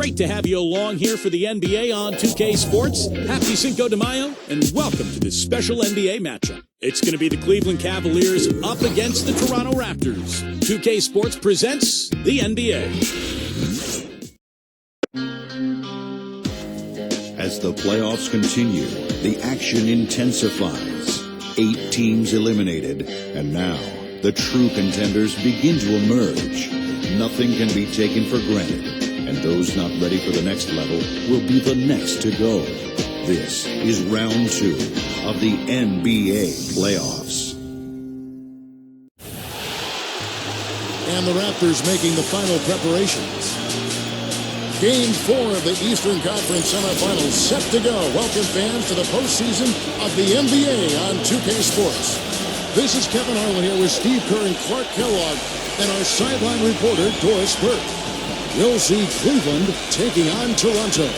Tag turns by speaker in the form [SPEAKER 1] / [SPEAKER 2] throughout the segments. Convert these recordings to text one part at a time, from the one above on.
[SPEAKER 1] Great to have you along here for the NBA on 2K Sports. Happy Cinco de Mayo, and welcome to this special NBA matchup. It's going to be the Cleveland Cavaliers up against the Toronto Raptors. 2K Sports presents the NBA.
[SPEAKER 2] As the playoffs continue, the action intensifies. 8 teams eliminated, and now the true contenders begin to emerge. Nothing can be taken for granted, and those not ready for the next level will be the next to go. This is round 2 of the NBA playoffs.
[SPEAKER 3] And the Raptors making the final preparations. Game 4 of the Eastern Conference semifinals set to go. Welcome fans to the postseason of the NBA on 2K Sports. This is Kevin Harlan here with Steve Kerr and Clark Kellogg and our sideline reporter Doris Burke. We'll see Cleveland taking on Toronto.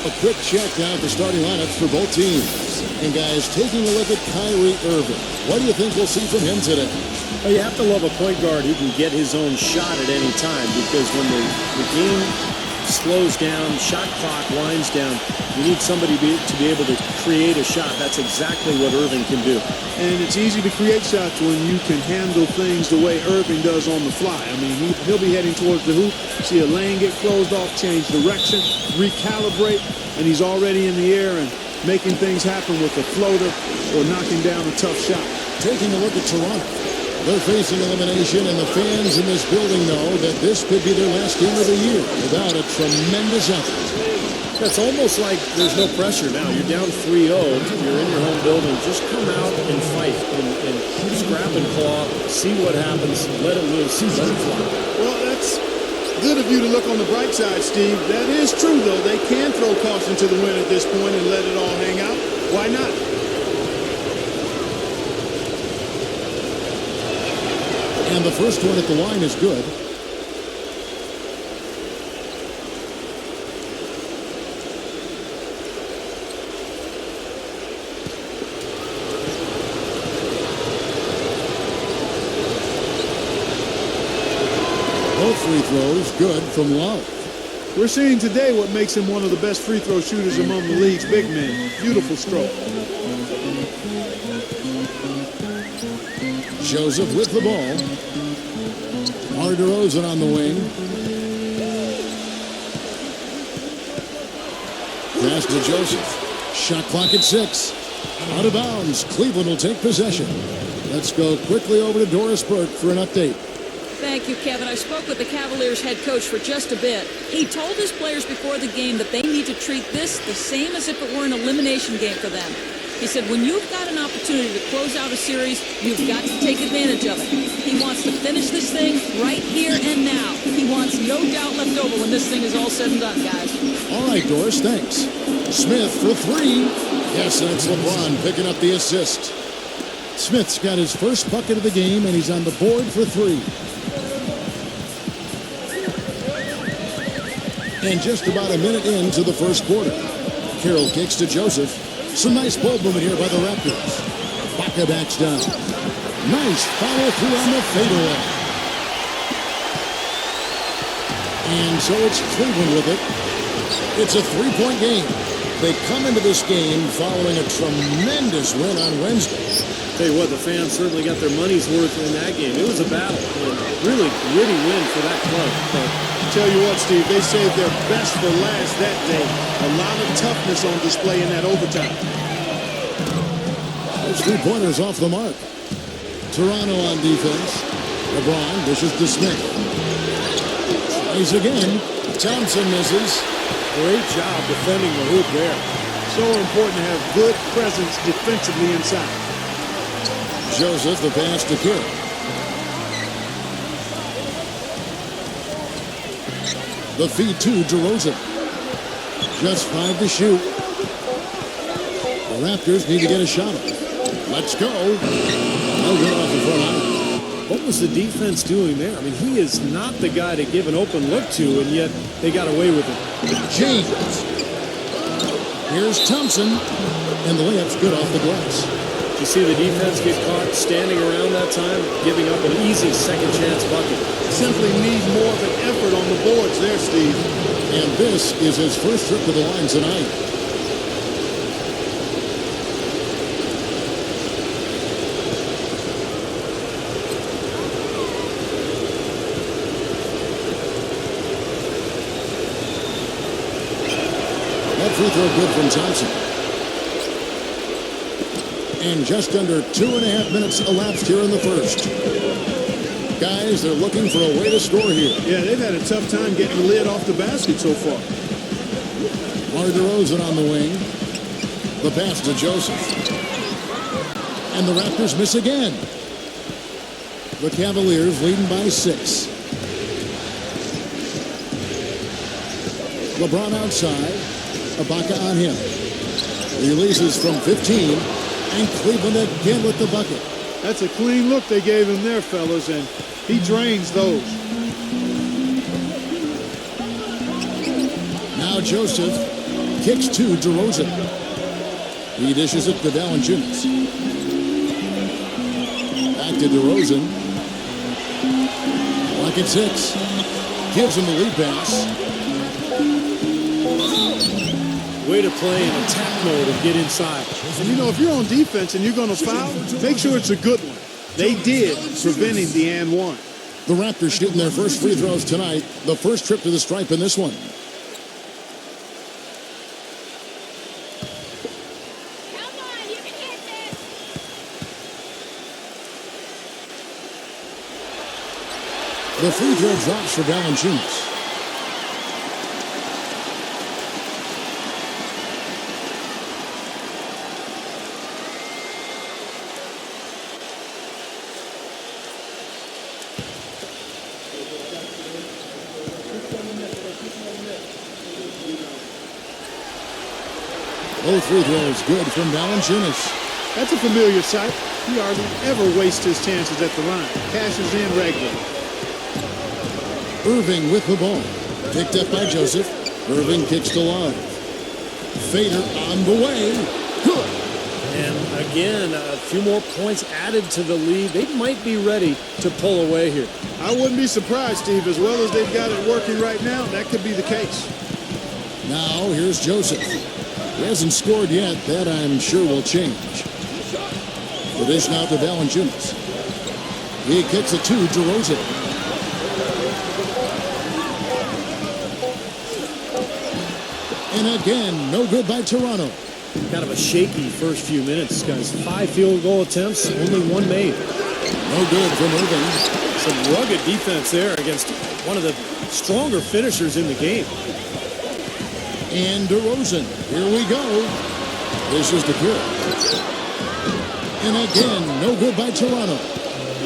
[SPEAKER 3] A quick check down the starting lineups for both teams. And guys, taking a look at Kyrie Irving, what do you think we'll see from him today?
[SPEAKER 4] Well, you have to love a point guard who can get his own shot at any time, because when the game slows down, shot clock winds down, you need somebody to be able to create a shot. That's exactly what Irving can do.
[SPEAKER 5] And it's easy to create shots when you can handle things the way Irving does on the fly. I mean, he'll be heading towards the hoop, see a lane get closed off, change direction, recalibrate, and he's already in the air and making things happen with a floater or knocking down a tough shot.
[SPEAKER 3] Taking a look at Toronto. They're facing elimination, and the fans in this building know that this could be their last game of the year without a tremendous effort.
[SPEAKER 4] It's almost like there's no pressure now. You're down 3-0. You're in your home building. Just come out and fight and scrap and claw. See what happens. Let it loose. Let it fly.
[SPEAKER 5] Well, that's good of you to look on the bright side, Steve. That is true, though. They can throw caution to the wind at this point and let it all hang out. Why not?
[SPEAKER 3] And the first one at the line is good. Both free throws good from Love.
[SPEAKER 5] We're seeing today what makes him one of the best free throw shooters among the league's big men. Beautiful stroke.
[SPEAKER 3] Joseph with the ball. Mar DeRozan on the wing. Pass to Joseph. Shot clock at 6. Out of bounds. Cleveland will take possession. Let's go quickly over to Doris Burke for an update.
[SPEAKER 6] Thank you, Kevin. I spoke with the Cavaliers head coach for just a bit. He told his players before the game that they need to treat this the same as if it were an elimination game for them. He said, when you've got an opportunity to close out a series, you've got to take advantage of it. He wants to finish this thing right here and now. He wants no doubt left over when this thing is all said and done, guys.
[SPEAKER 3] All right, Doris, thanks. Smith for 3. Yes, that's LeBron picking up the assist. Smith's got his first bucket of the game, and he's on the board for 3. And just about a minute into the first quarter. Carroll kicks to Joseph. Some nice ball movement here by the Raptors. Baca backs down. Nice follow through on the fadeaway. And so it's Cleveland with it. It's a 3-point game. They come into this game following a tremendous win on Wednesday.
[SPEAKER 4] Tell you what, the fans certainly got their money's worth in that game. It was a battle. A really gritty win for that club.
[SPEAKER 5] But tell you what, Steve, they saved their best for last that day. A lot of toughness on display in that overtime.
[SPEAKER 3] Those 3-pointers off the mark. Toronto on defense. LeBron dishes to Smith. Tries again. Thompson misses.
[SPEAKER 5] Great job defending the hoop there. So important to have good presence defensively inside.
[SPEAKER 3] Joseph, the pass to Kerr. The feed to DeRozan. Just 5 to shoot. The Raptors need to get a shot up. Let's go. No good off the front line.
[SPEAKER 4] What was the defense doing there? I mean, he is not the guy to give an open look to, and yet they got away with it.
[SPEAKER 3] James. Here's Thompson. And the layup's good off the glass.
[SPEAKER 4] You see the defense get caught standing around that time, giving up an easy second chance bucket.
[SPEAKER 5] simply need more of an effort on the boards there, Steve.
[SPEAKER 3] And this is his first trip to the line tonight. That free throw good from Thompson. And just under 2.5 minutes elapsed here in the first. Guys, they're looking for a way to score here.
[SPEAKER 5] Yeah, they've had a tough time getting the lid off the basket so far.
[SPEAKER 3] DeRozan on the wing. The pass to Joseph. And the Raptors miss again. The Cavaliers leading by 6. LeBron outside. Ibaka on him. Releases from 15. And Cleveland again with the bucket.
[SPEAKER 5] That's a clean look they gave him there, fellas, and he drains those.
[SPEAKER 3] Now Joseph kicks to DeRozan. He dishes it to Valanciunas. Back to DeRozan. Lock at 6. Gives him the lead pass.
[SPEAKER 4] Way to play in attack mode and get inside.
[SPEAKER 5] And you know, if you're on defense and you're going to foul, make sure it's a good one. They did, preventing the and one.
[SPEAKER 3] The Raptors shooting their first free throws tonight. The first trip to the stripe in this one.
[SPEAKER 7] Come on, you can get this.
[SPEAKER 3] The free throw drops for Valanciunas. Both free throws good from Valanciunas.
[SPEAKER 5] That's a familiar sight. He hardly ever wastes his chances at the line. Cashes in regularly.
[SPEAKER 3] Irving with the ball. Picked up by Joseph. Irving kicks to Love. Fader on the way. Good.
[SPEAKER 4] And again, a few more points added to the lead. They might be ready to pull away here.
[SPEAKER 5] I wouldn't be surprised, Steve. As well as they've got it working right now, that could be the case.
[SPEAKER 3] Now here's Joseph. He hasn't scored yet. That I'm sure will change. The dish now to Valanciunas. He kicks it to DeRozan. And again, no good by Toronto.
[SPEAKER 4] Kind of a shaky first few minutes, guys. 5 field goal attempts, only 1 made.
[SPEAKER 3] No good from Irving.
[SPEAKER 4] Some rugged defense there against one of the stronger finishers in the game.
[SPEAKER 3] And DeRozan. Here we go. This is the kill. And again, no good by Toronto.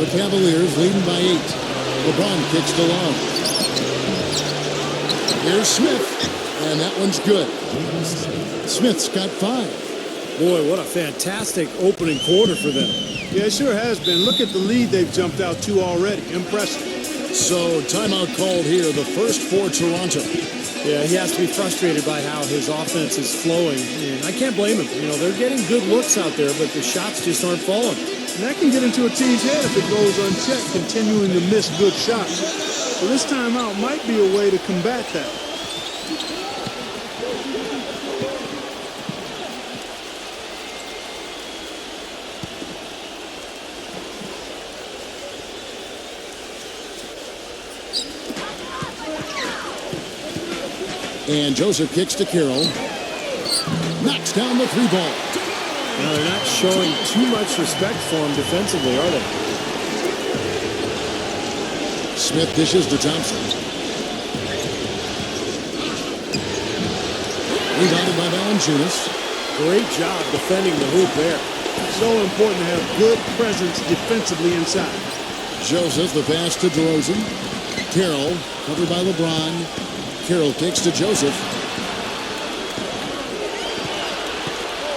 [SPEAKER 3] The Cavaliers leading by 8. LeBron kicks to Long. Here's Smith. And that one's good. Smith's got 5.
[SPEAKER 4] Boy, what a fantastic opening quarter for them.
[SPEAKER 5] Yeah, it sure has been. Look at the lead they've jumped out to already. Impressive.
[SPEAKER 3] So, timeout called here, the first for Toronto.
[SPEAKER 4] Yeah, he has to be frustrated by how his offense is flowing. And I can't blame him. You know, they're getting good looks out there, but the shots just aren't falling.
[SPEAKER 5] And that can get into a team's head if it goes unchecked, continuing to miss good shots. So this timeout might be a way to combat that.
[SPEAKER 3] And Joseph kicks to Carroll. Knocks down the 3 ball.
[SPEAKER 4] Now, they're not showing too much respect for him defensively, are they?
[SPEAKER 3] Smith dishes to Thompson. Rebounded by Valanciunas.
[SPEAKER 4] Great job defending the hoop there.
[SPEAKER 5] So important to have good presence defensively inside.
[SPEAKER 3] Joseph, the pass to DeRozan. Carroll, covered by LeBron. Carroll kicks to Joseph.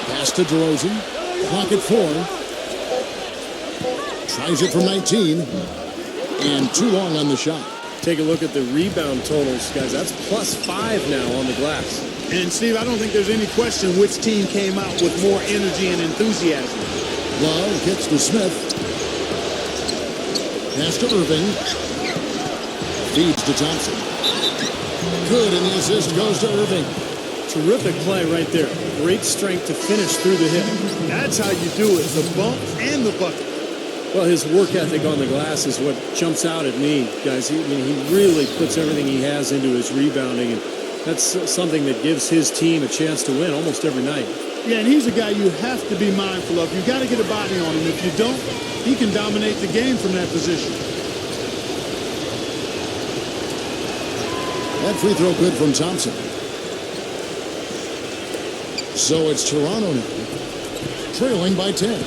[SPEAKER 3] Pass to DeRozan. Clock at 4. Tries it from 19. And too long on the shot.
[SPEAKER 4] Take a look at the rebound totals, guys. That's +5 now on the glass.
[SPEAKER 5] And, Steve, I don't think there's any question which team came out with more energy and enthusiasm.
[SPEAKER 3] Love kicks to Smith. Pass to Irving. Feeds to Thompson. Good, and the assist goes to Irving.
[SPEAKER 4] Terrific play right there. Great strength to finish through the hip.
[SPEAKER 5] That's how you do it, the bump and the bucket.
[SPEAKER 4] Well, his work ethic on the glass is what jumps out at me, guys. He really puts everything he has into his rebounding, and that's something that gives his team a chance to win almost every night.
[SPEAKER 5] Yeah, and he's a guy you have to be mindful of. You got to get a body on him. If you don't, he can dominate the game from that position.
[SPEAKER 3] That free throw good from Thompson. So it's Toronto now, trailing by 10.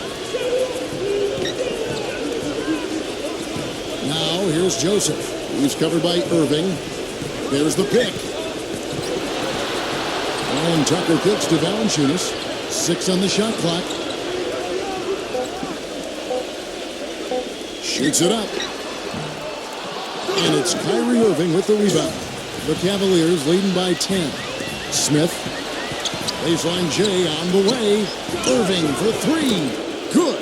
[SPEAKER 3] Now here's Joseph. He's covered by Irving. There's the pick. And Tucker kicks to Valanciunas. 6 on the shot clock. Shoots it up. And it's Kyrie Irving with the rebound. The Cavaliers leading by 10. Smith. Baseline J on the way. Irving for 3. Good.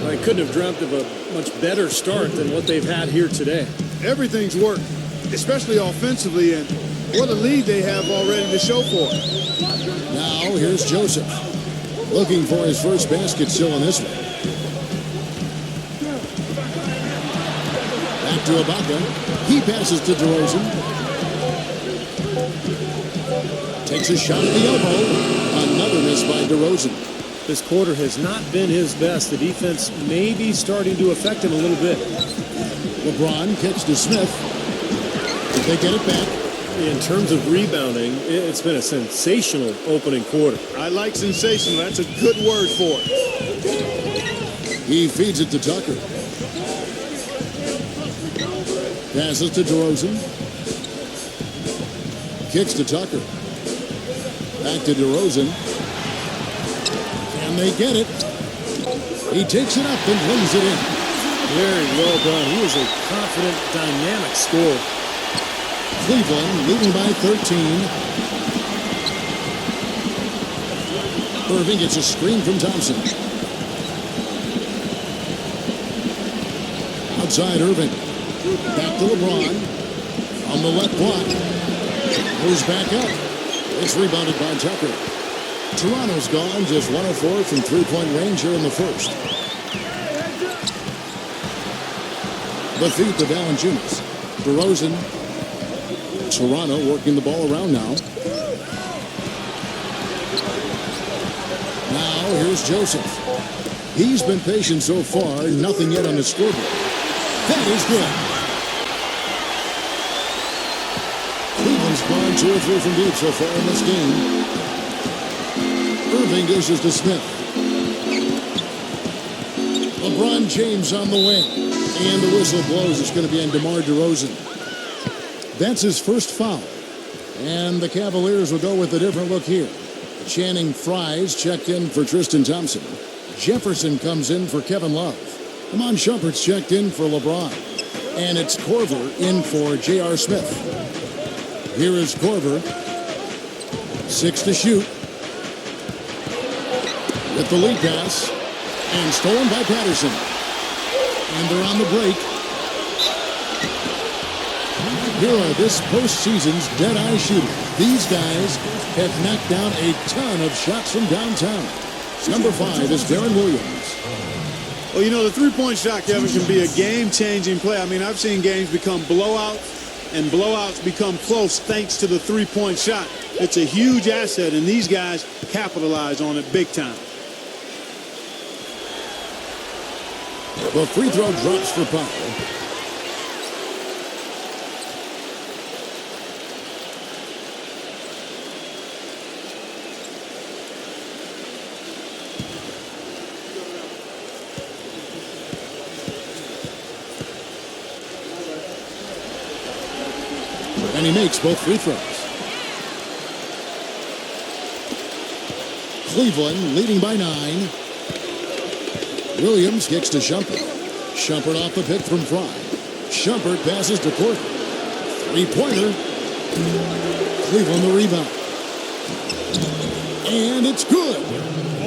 [SPEAKER 4] I couldn't have dreamt of a much better start than what they've had here today.
[SPEAKER 5] Everything's worked, especially offensively, and what a lead they have already to show for it.
[SPEAKER 3] Now here's Joseph. Looking for his first basket still in this one. Back to Ibaka. He passes to DeRozan. Takes a shot at the elbow. Another miss by DeRozan.
[SPEAKER 4] This quarter has not been his best. The defense may be starting to affect him a little bit.
[SPEAKER 3] LeBron kicks to Smith. They get it back.
[SPEAKER 4] In terms of rebounding, it's been a sensational opening quarter.
[SPEAKER 5] I like sensational. That's a good word for it.
[SPEAKER 3] He feeds it to Tucker. Passes to DeRozan. Kicks to Tucker. Back to DeRozan. And they get it. He takes it up and lays it in.
[SPEAKER 4] Very well done. He is a confident, dynamic scorer.
[SPEAKER 3] Cleveland leading by 13. Irving gets a screen from Thompson. Outside Irving. Back to LeBron. On the left block. Goes back up. It's rebounded by Tucker. Toronto's gone just 1 of 4 from three-point range here in the first. The feed to Valanciunas. DeRozan. Toronto working the ball around now. Now here's Joseph. He's been patient so far. Nothing yet on the scoreboard. That is good. Cleveland's gone 2 or 3 from deep so far in this game. Irving dishes to Smith. LeBron James on the way. And the whistle blows. It's going to be on DeMar DeRozan. That's his first foul. And the Cavaliers will go with a different look here. Channing Frye's checked in for Tristan Thompson. Jefferson comes in for Kevin Love. Amon Shumpert's checked in for LeBron. And it's Korver in for J.R. Smith. Here is Korver. 6 to shoot. With the lead pass. And stolen by Patterson. And they're on the break. Here are this postseason's dead-eye shooters. These guys have knocked down a ton of shots from downtown. Number 5 is Darren Williams.
[SPEAKER 5] Well, you know, the three-point shot, Kevin, can be a game-changing play. I mean, I've seen games become blowouts, and blowouts become close thanks to the three-point shot. It's a huge asset, and these guys capitalize on it big time.
[SPEAKER 3] The free throw drops for Powell. And he makes both free throws. Cleveland leading by 9. Williams kicks to Shumpert. Shumpert off the pick from Fry. Shumpert passes to Korver. Three-pointer. Cleveland the rebound. And it's good.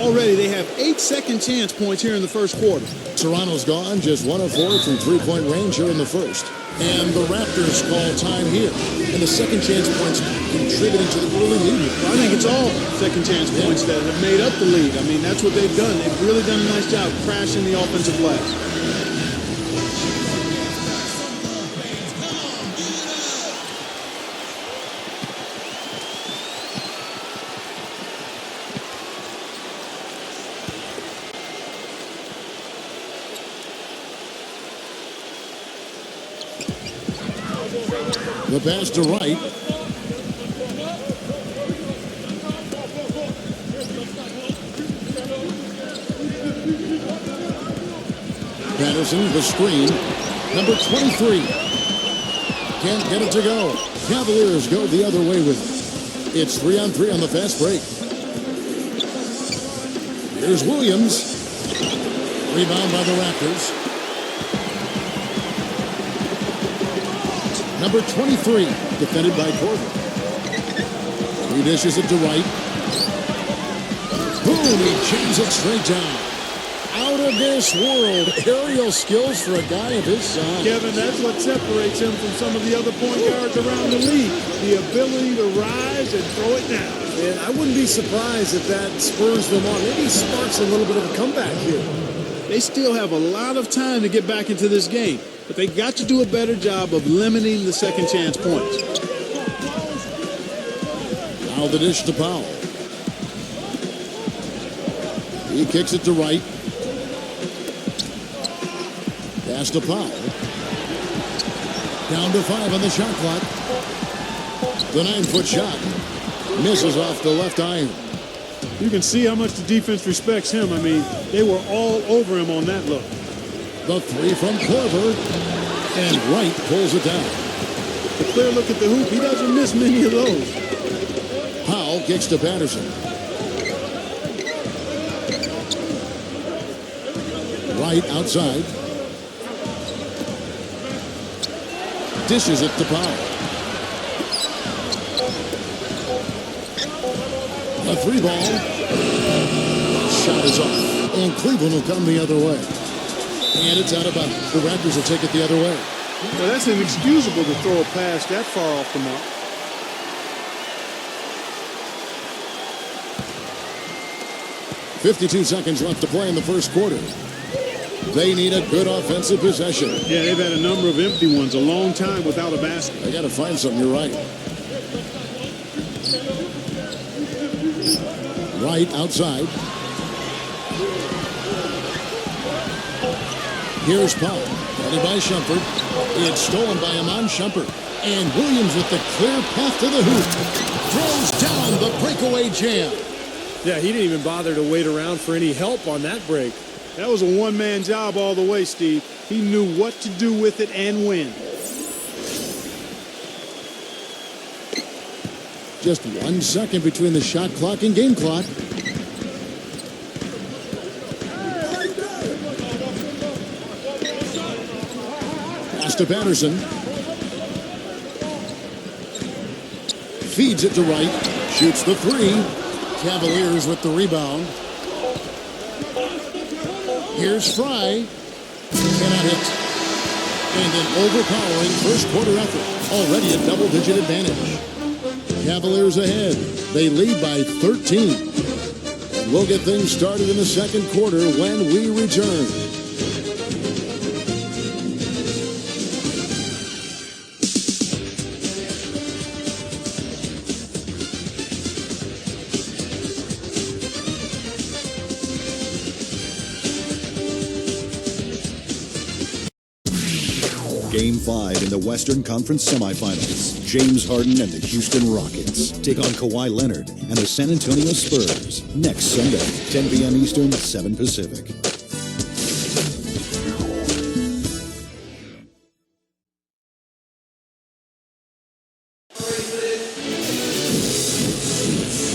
[SPEAKER 5] Already they have 8 second-chance points here in the first quarter.
[SPEAKER 3] Toronto's gone just 1 of 4 from three-point range here in the first. And the Raptors call time here. And the second chance points contributing to the early lead.
[SPEAKER 5] I think it's all second chance points that have made up the lead. I mean, that's what they've done. They've really done a nice job crashing the offensive glass.
[SPEAKER 3] The pass to Wright. Patterson, the screen. Number 23. Can't get it to go. Cavaliers go the other way with it. It's 3-on-3 on the fast break. Here's Williams. Rebound by the Raptors. Number 23, defended by Corbin. He dishes it to Wright. Boom, he jams it straight down. Out of this world. Aerial skills for a guy of his size.
[SPEAKER 5] Kevin, that's what separates him from some of the other point guards around the league. The ability to rise and throw it down.
[SPEAKER 4] And I wouldn't be surprised if that spurs them on. Maybe sparks a little bit of a comeback here.
[SPEAKER 5] They still have a lot of time to get back into this game, but they got to do a better job of limiting the second chance points.
[SPEAKER 3] Now the dish to Powell. He kicks it to Wright. Pass to Powell. Down to 5 on the shot clock. The 9-foot shot misses off the left iron.
[SPEAKER 5] You can see how much the defense respects him. I mean, they were all over him on that look.
[SPEAKER 3] The 3 from Korver. And Wright pulls it down.
[SPEAKER 5] A clear look at the hoop. He doesn't miss many of those.
[SPEAKER 3] Powell kicks to Patterson. Wright outside. Dishes it to Powell. A 3-ball. Shot is off. And Cleveland will come the other way. And it's out of bounds. The Raptors will take it the other way.
[SPEAKER 5] Well, that's inexcusable to throw a pass that far off the mark.
[SPEAKER 3] .52 seconds left to play in the first quarter. They need a good offensive possession.
[SPEAKER 5] Yeah, they've had a number of empty ones, a long time without a basket.
[SPEAKER 3] They got to find something, you're right. Wright outside. Here's Powell. Headed by Shumpert. It's stolen by Iman Shumpert. And Williams with the clear path to the hoop. Throws down the breakaway jam.
[SPEAKER 4] Yeah, he didn't even bother to wait around for any help on that break.
[SPEAKER 5] That was a one-man job all the way, Steve. He knew what to do with it and when.
[SPEAKER 3] Just 1 second between the shot clock and game clock. Pass to Patterson. Feeds it to Wright. Shoots the 3. Cavaliers with the rebound. Here's Fry. Cannot hit. And an overpowering first quarter effort. Already a double-digit advantage. Cavaliers ahead. They lead by 13. And we'll get things started in the second quarter when we return.
[SPEAKER 2] Game 5 in the Western Conference semifinals. James Harden and the Houston Rockets take on Kawhi Leonard and the San Antonio Spurs next Sunday, 10 p.m. Eastern, 7 Pacific.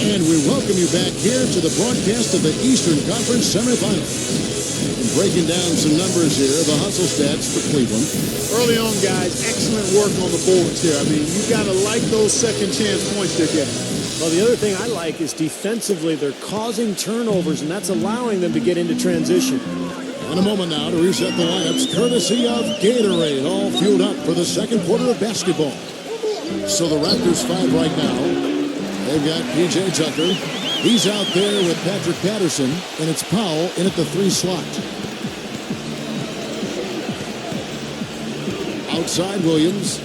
[SPEAKER 3] And we welcome you back here to the broadcast of the Eastern Conference semifinals. Breaking down some numbers here, the hustle stats for Cleveland.
[SPEAKER 5] Early on, guys, excellent work on the boards here. I mean, you got to like those second chance points they're getting.
[SPEAKER 4] Well, the other thing I like is defensively they're causing turnovers, and that's allowing them to get into transition.
[SPEAKER 3] In a moment now to reset the lineups, courtesy of Gatorade, all fueled up for the second quarter of basketball. So the Raptors 5 right now. They've got P.J. Tucker. He's out there with Patrick Patterson, and it's Powell in at the 3 slot. Outside Williams.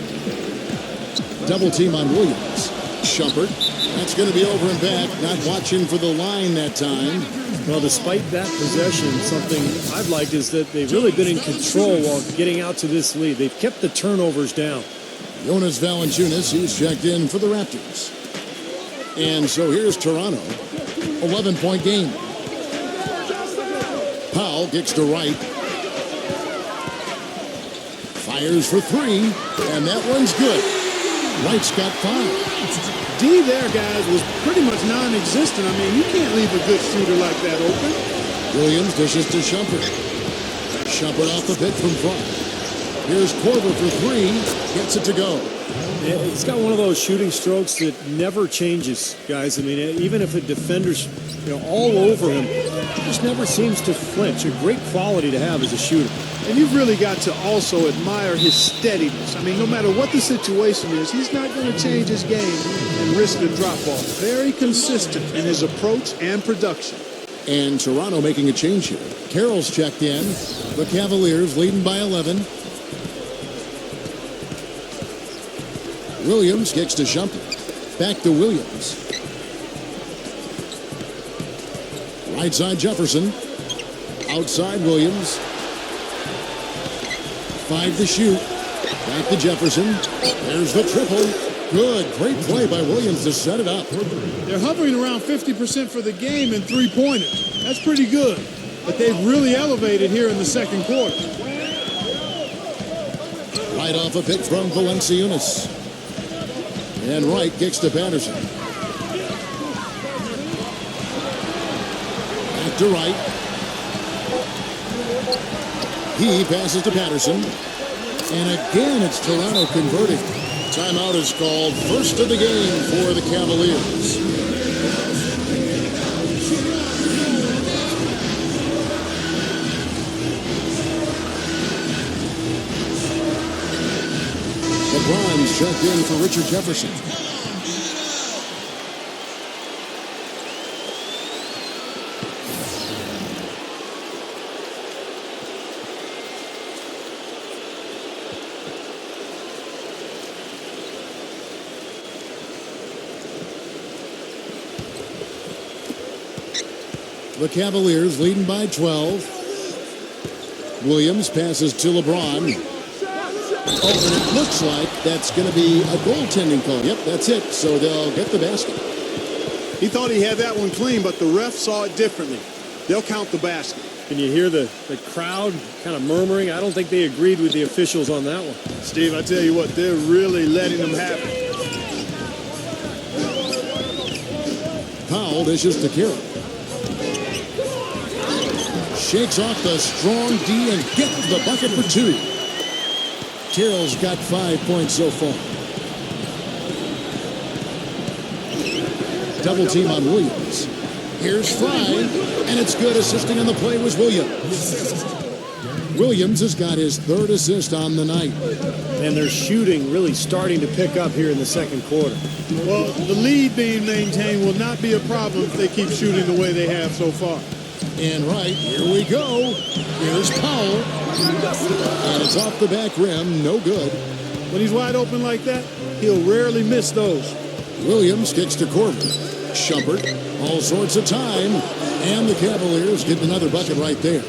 [SPEAKER 3] Double team on Williams. Shumpert. That's going to be over and back. Not watching for the line that time.
[SPEAKER 4] Well, despite that possession, something I've liked is that they've really been in control while getting out to this lead. They've kept the turnovers down.
[SPEAKER 3] Jonas Valanciunas, he's checked in for the Raptors. And so here's Toronto. 11-point game. Powell kicks to right. Fires for 3. And that one's good. Wright's got 5.
[SPEAKER 5] D there, guys, was pretty much non-existent. I mean, you can't leave a good shooter like that open.
[SPEAKER 3] Williams dishes to Shumpert. Shumpert off the pick from front. Here's Korver for 3. Gets it to go.
[SPEAKER 4] Yeah, he's got one of those shooting strokes that never changes, guys. I mean, even if a defender's all over him, he just never seems to flinch. A great quality to have as a shooter.
[SPEAKER 5] And you've really got to also admire his steadiness. I mean, no matter what the situation is, he's not going to change his game and risk a drop-off. Very consistent in his approach and production.
[SPEAKER 3] And Toronto making a change here. Carroll's checked in. The Cavaliers leading by 11. Williams kicks to Shumpert. Back to Williams. Right side Jefferson. Outside Williams. 5 to shoot. Back to Jefferson. There's the triple. Good. Great play by Williams to set it up.
[SPEAKER 5] They're hovering around 50% for the game in three-pointers. That's pretty good. But they've really elevated here in the second quarter.
[SPEAKER 3] Right off a pick from Valanciunas. And Wright kicks to Patterson. Back to Wright. He passes to Patterson. And again, it's Toronto converting. Timeout is called. First of the game for the Cavaliers. LeBron's checked in for Richard Jefferson. The Cavaliers leading by 12. Williams passes to LeBron. Oh, and it looks like that's going to be a goaltending call. Yep, that's it. So they'll get the basket.
[SPEAKER 5] He thought he had that one clean, but the ref saw it differently. They'll count the basket.
[SPEAKER 4] Can you hear the crowd kind of murmuring? I don't think they agreed with the officials on that one.
[SPEAKER 5] Steve, I tell you what, they're really letting them have it.
[SPEAKER 3] Powell dishes to Carroll. Shakes off the strong D and gets the bucket for 2. Carroll's got 5 points so far. Double team on Williams. Here's Fry, and it's good. Assisting on the play was Williams. Williams has got his 3rd assist on the night.
[SPEAKER 4] And their shooting really starting to pick up here in the second quarter.
[SPEAKER 5] Well, the lead being maintained will not be a problem if they keep shooting the way they have so far.
[SPEAKER 3] And right, here we go. Here's Powell. And it's off the back rim, no good.
[SPEAKER 5] When he's wide open like that, he'll rarely miss those.
[SPEAKER 3] Williams kicks to Korver. Shumpert, all sorts of time. And the Cavaliers get another bucket right there.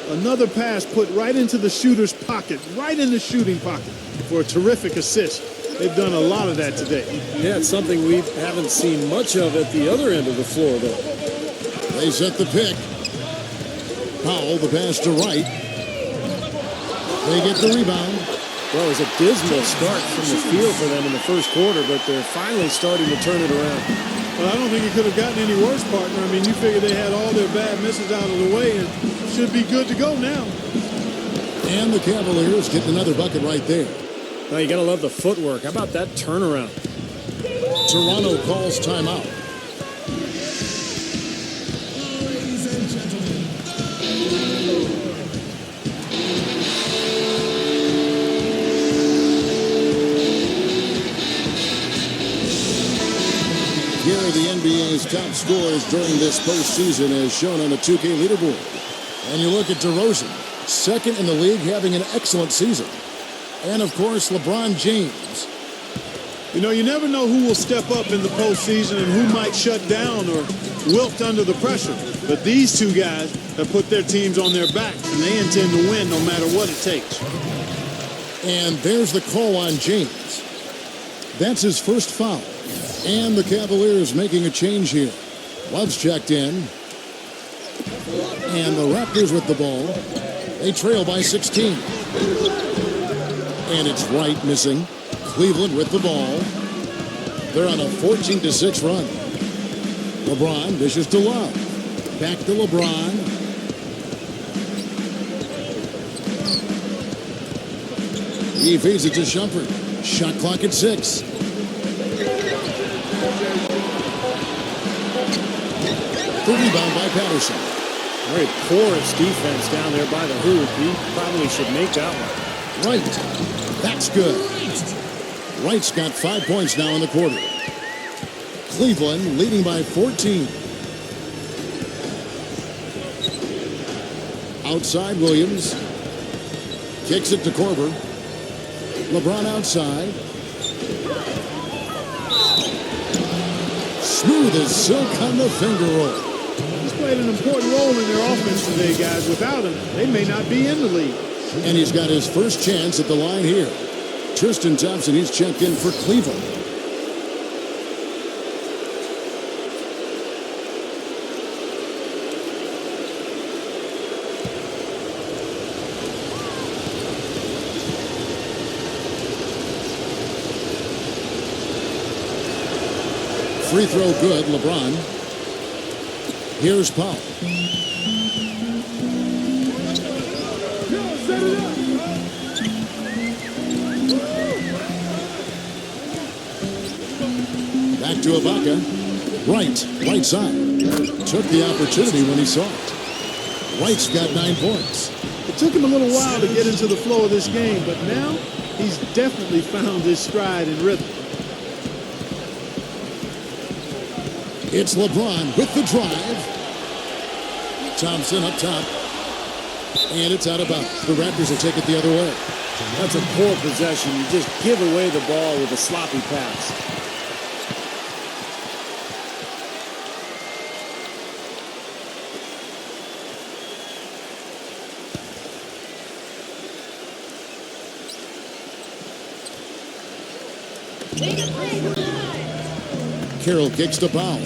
[SPEAKER 5] Another pass put right into the shooter's pocket, right in the shooting pocket for a terrific assist. They've done a lot of that today.
[SPEAKER 4] Yeah, it's something we haven't seen much of at the other end of the floor, though.
[SPEAKER 3] They set the pick. Powell, the pass to Wright. They get the rebound.
[SPEAKER 4] Well, it was a dismal start from the field for them in the first quarter, but they're finally starting to turn it around.
[SPEAKER 5] Well, I don't think it could have gotten any worse, partner. I mean, you figure they had all their bad misses out of the way and should be good to go now.
[SPEAKER 3] And the Cavaliers get another bucket right there.
[SPEAKER 4] Now, you got to love the footwork. How about that turnaround?
[SPEAKER 3] Toronto calls timeout. Here are the NBA's top scorers during this postseason as shown on the 2K leaderboard. And you look at DeRozan, second in the league, having an excellent season. And, of course, LeBron James.
[SPEAKER 5] You know, you never know who will step up in the postseason and who might shut down or wilt under the pressure. But these two guys have put their teams on their backs, and they intend to win no matter what it takes.
[SPEAKER 3] And there's the call on James. That's his first foul. And the Cavaliers making a change here. Love's checked in. And the Raptors with the ball. They trail by 16. And it's Wright missing. Cleveland with the ball. They're on a 14-6 run. LeBron dishes to Love. Back to LeBron. He feeds it to Shumpert. Shot clock at 6. The rebound by Patterson.
[SPEAKER 4] Very porous defense down there by the hoop. He probably should make that one.
[SPEAKER 3] Wright. That's good. Wright's got 5 points now in the quarter. Cleveland leading by 14. Outside Williams. Kicks it to Korver. LeBron outside. Smooth as silk on the finger roll.
[SPEAKER 5] He's played an important role in their offense today, guys. Without him, they may not be in the league.
[SPEAKER 3] And he's got his first chance at the line here. Tristan Thompson, he's checked in for Cleveland. Free throw good, LeBron. Here's Powell. Back to Ibaka. Right side. Took the opportunity when he saw it. Wright's got 9 points.
[SPEAKER 5] It took him a little while to get into the flow of this game, but now he's definitely found his stride and rhythm.
[SPEAKER 3] It's LeBron with the drive. Thompson up top. And it's out of bounds. The Raptors will take it the other way.
[SPEAKER 4] That's a poor possession. You just give away the ball with a sloppy pass.
[SPEAKER 3] Carroll kicks to Powell.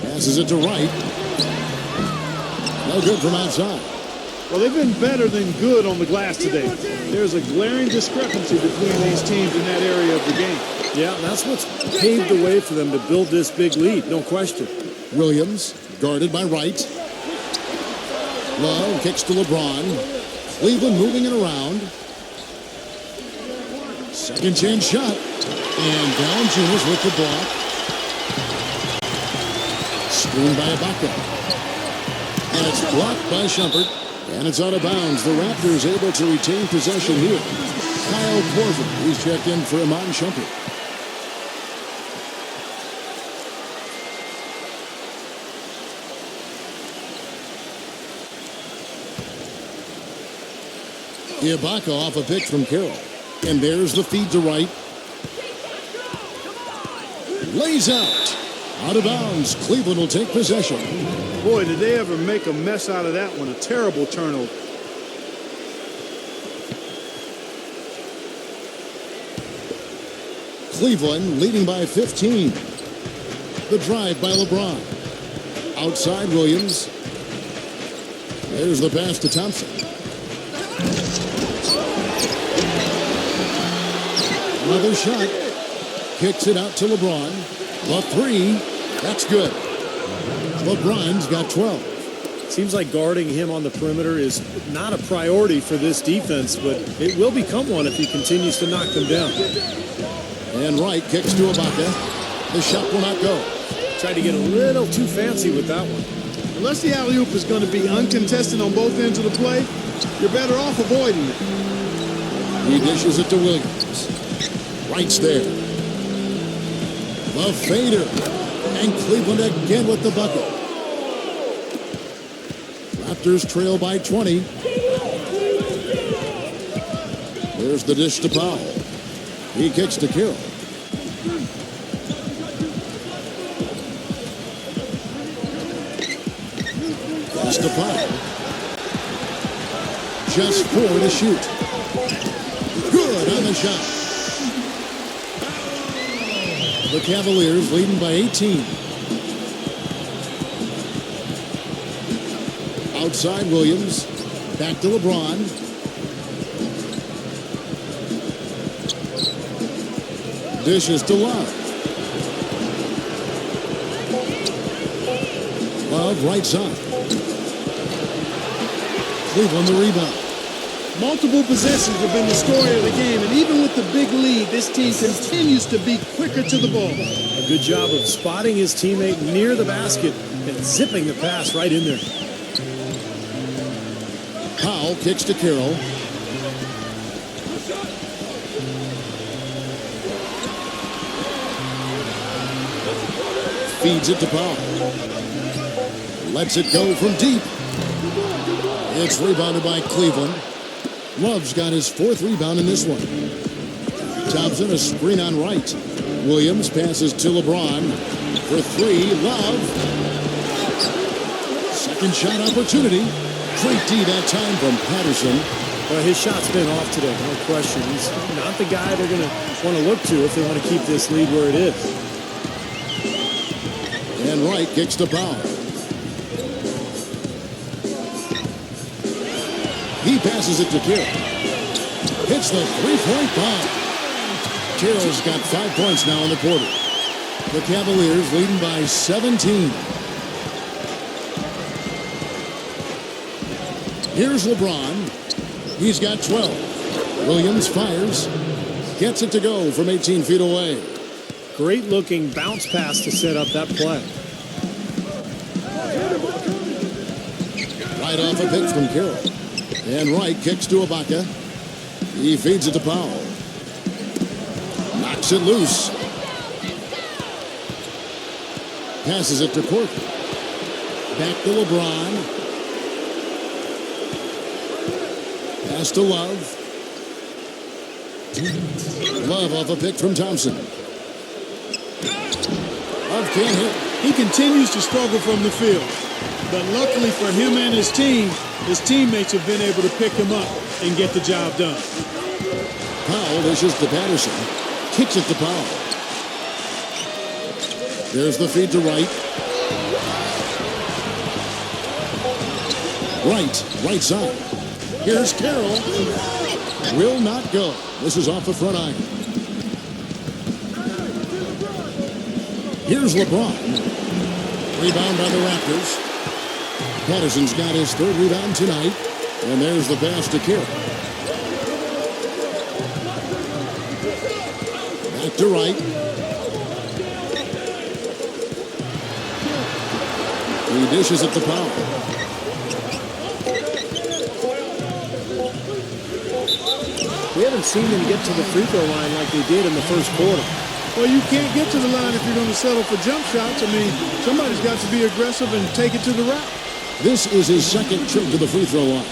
[SPEAKER 3] Passes it to Wright. No good from outside.
[SPEAKER 5] Well, they've been better than good on the glass today. There's a glaring discrepancy between these teams in that area of the game.
[SPEAKER 4] Yeah, that's what's paved the way for them to build this big lead, no question.
[SPEAKER 3] Williams guarded by Wright. Love kicks to LeBron. Cleveland moving it around. Second chance shot. And Valanciunas with the block. Screened by Ibaka. And it's blocked by Shumpert. And it's out of bounds. The Raptors able to retain possession here. Kyle Korver, he's checked in for Iman Shumpert. Ibaka off a pick from Carroll. And there's the feed to Wright. Lays out. Out of bounds. Cleveland will take possession.
[SPEAKER 5] Boy, did they ever make a mess out of that one. A terrible turnover.
[SPEAKER 3] Cleveland leading by 15. The drive by LeBron. Outside Williams. There's the pass to Thompson. Another shot. Kicks it out to LeBron. The three. That's good. LeBron's got 12.
[SPEAKER 4] Seems like guarding him on the perimeter is not a priority for this defense, but it will become one if he continues to knock them down.
[SPEAKER 3] And Wright kicks to Ibaka. The shot will not go.
[SPEAKER 4] Tried to get a little too fancy with that one.
[SPEAKER 5] Unless the alley-oop is going to be uncontested on both ends of the play, you're better off avoiding it.
[SPEAKER 3] He dishes it to Williams. Wright's there. The fader. And Cleveland again with the bucket. Raptors trail by 20. There's the dish to Powell. He kicks to Carroll. Pass to Powell. Just 4 to shoot. Good on the shot. The Cavaliers leading by 18. Outside Williams. Back to LeBron. Dishes to Love. Love right side. Cleveland the rebound.
[SPEAKER 5] Multiple possessions have been the story of the game, and even with the big lead, this team continues to be quicker to the ball.
[SPEAKER 4] A good job of spotting his teammate near the basket and zipping the pass right in there.
[SPEAKER 3] Powell kicks to Carroll. Feeds it to Powell. Lets it go from deep. It's rebounded by Cleveland. Love's got his 4th rebound in this one. Thompson a screen on Wright. Williams passes to LeBron for 3. Love. Second shot opportunity. Great D that time from Patterson.
[SPEAKER 4] Well, his shot's been off today, no question. He's not the guy they're going to want to look to if they want to keep this lead where it is.
[SPEAKER 3] And Wright kicks to Powell. He passes it to Carroll. Hits the 3-point bomb. Carroll's got 5 points now in the quarter. The Cavaliers leading by 17. Here's LeBron. He's got 12. Williams fires. Gets it to go from 18 feet away.
[SPEAKER 4] Great looking bounce pass to set up that play.
[SPEAKER 3] Right off a pick from Carroll. And Wright kicks to Ibaka. He feeds it to Powell. Knocks it loose. Passes it to Corker. Back to LeBron. Pass to Love. Love off a pick from Thompson. Love can't hit.
[SPEAKER 5] He continues to struggle from the field. But luckily for him and his team, his teammates have been able to pick him up and get the job done.
[SPEAKER 3] Powell dishes to Patterson. Kicks it to Powell. There's the feed to Wright. Right side. Here's Carroll. Will not go. This is off the front iron. Here's LeBron. Rebound by the Raptors. Patterson's got his 3rd rebound tonight. And there's the pass to Carroll. Back to Wright. He dishes it to Powell.
[SPEAKER 4] We haven't seen them get to the free throw line like they did in the first quarter.
[SPEAKER 5] Well, you can't get to the line if you're going to settle for jump shots. I mean, somebody's got to be aggressive and take it to the rack.
[SPEAKER 3] This is his 2nd trip to the free throw line.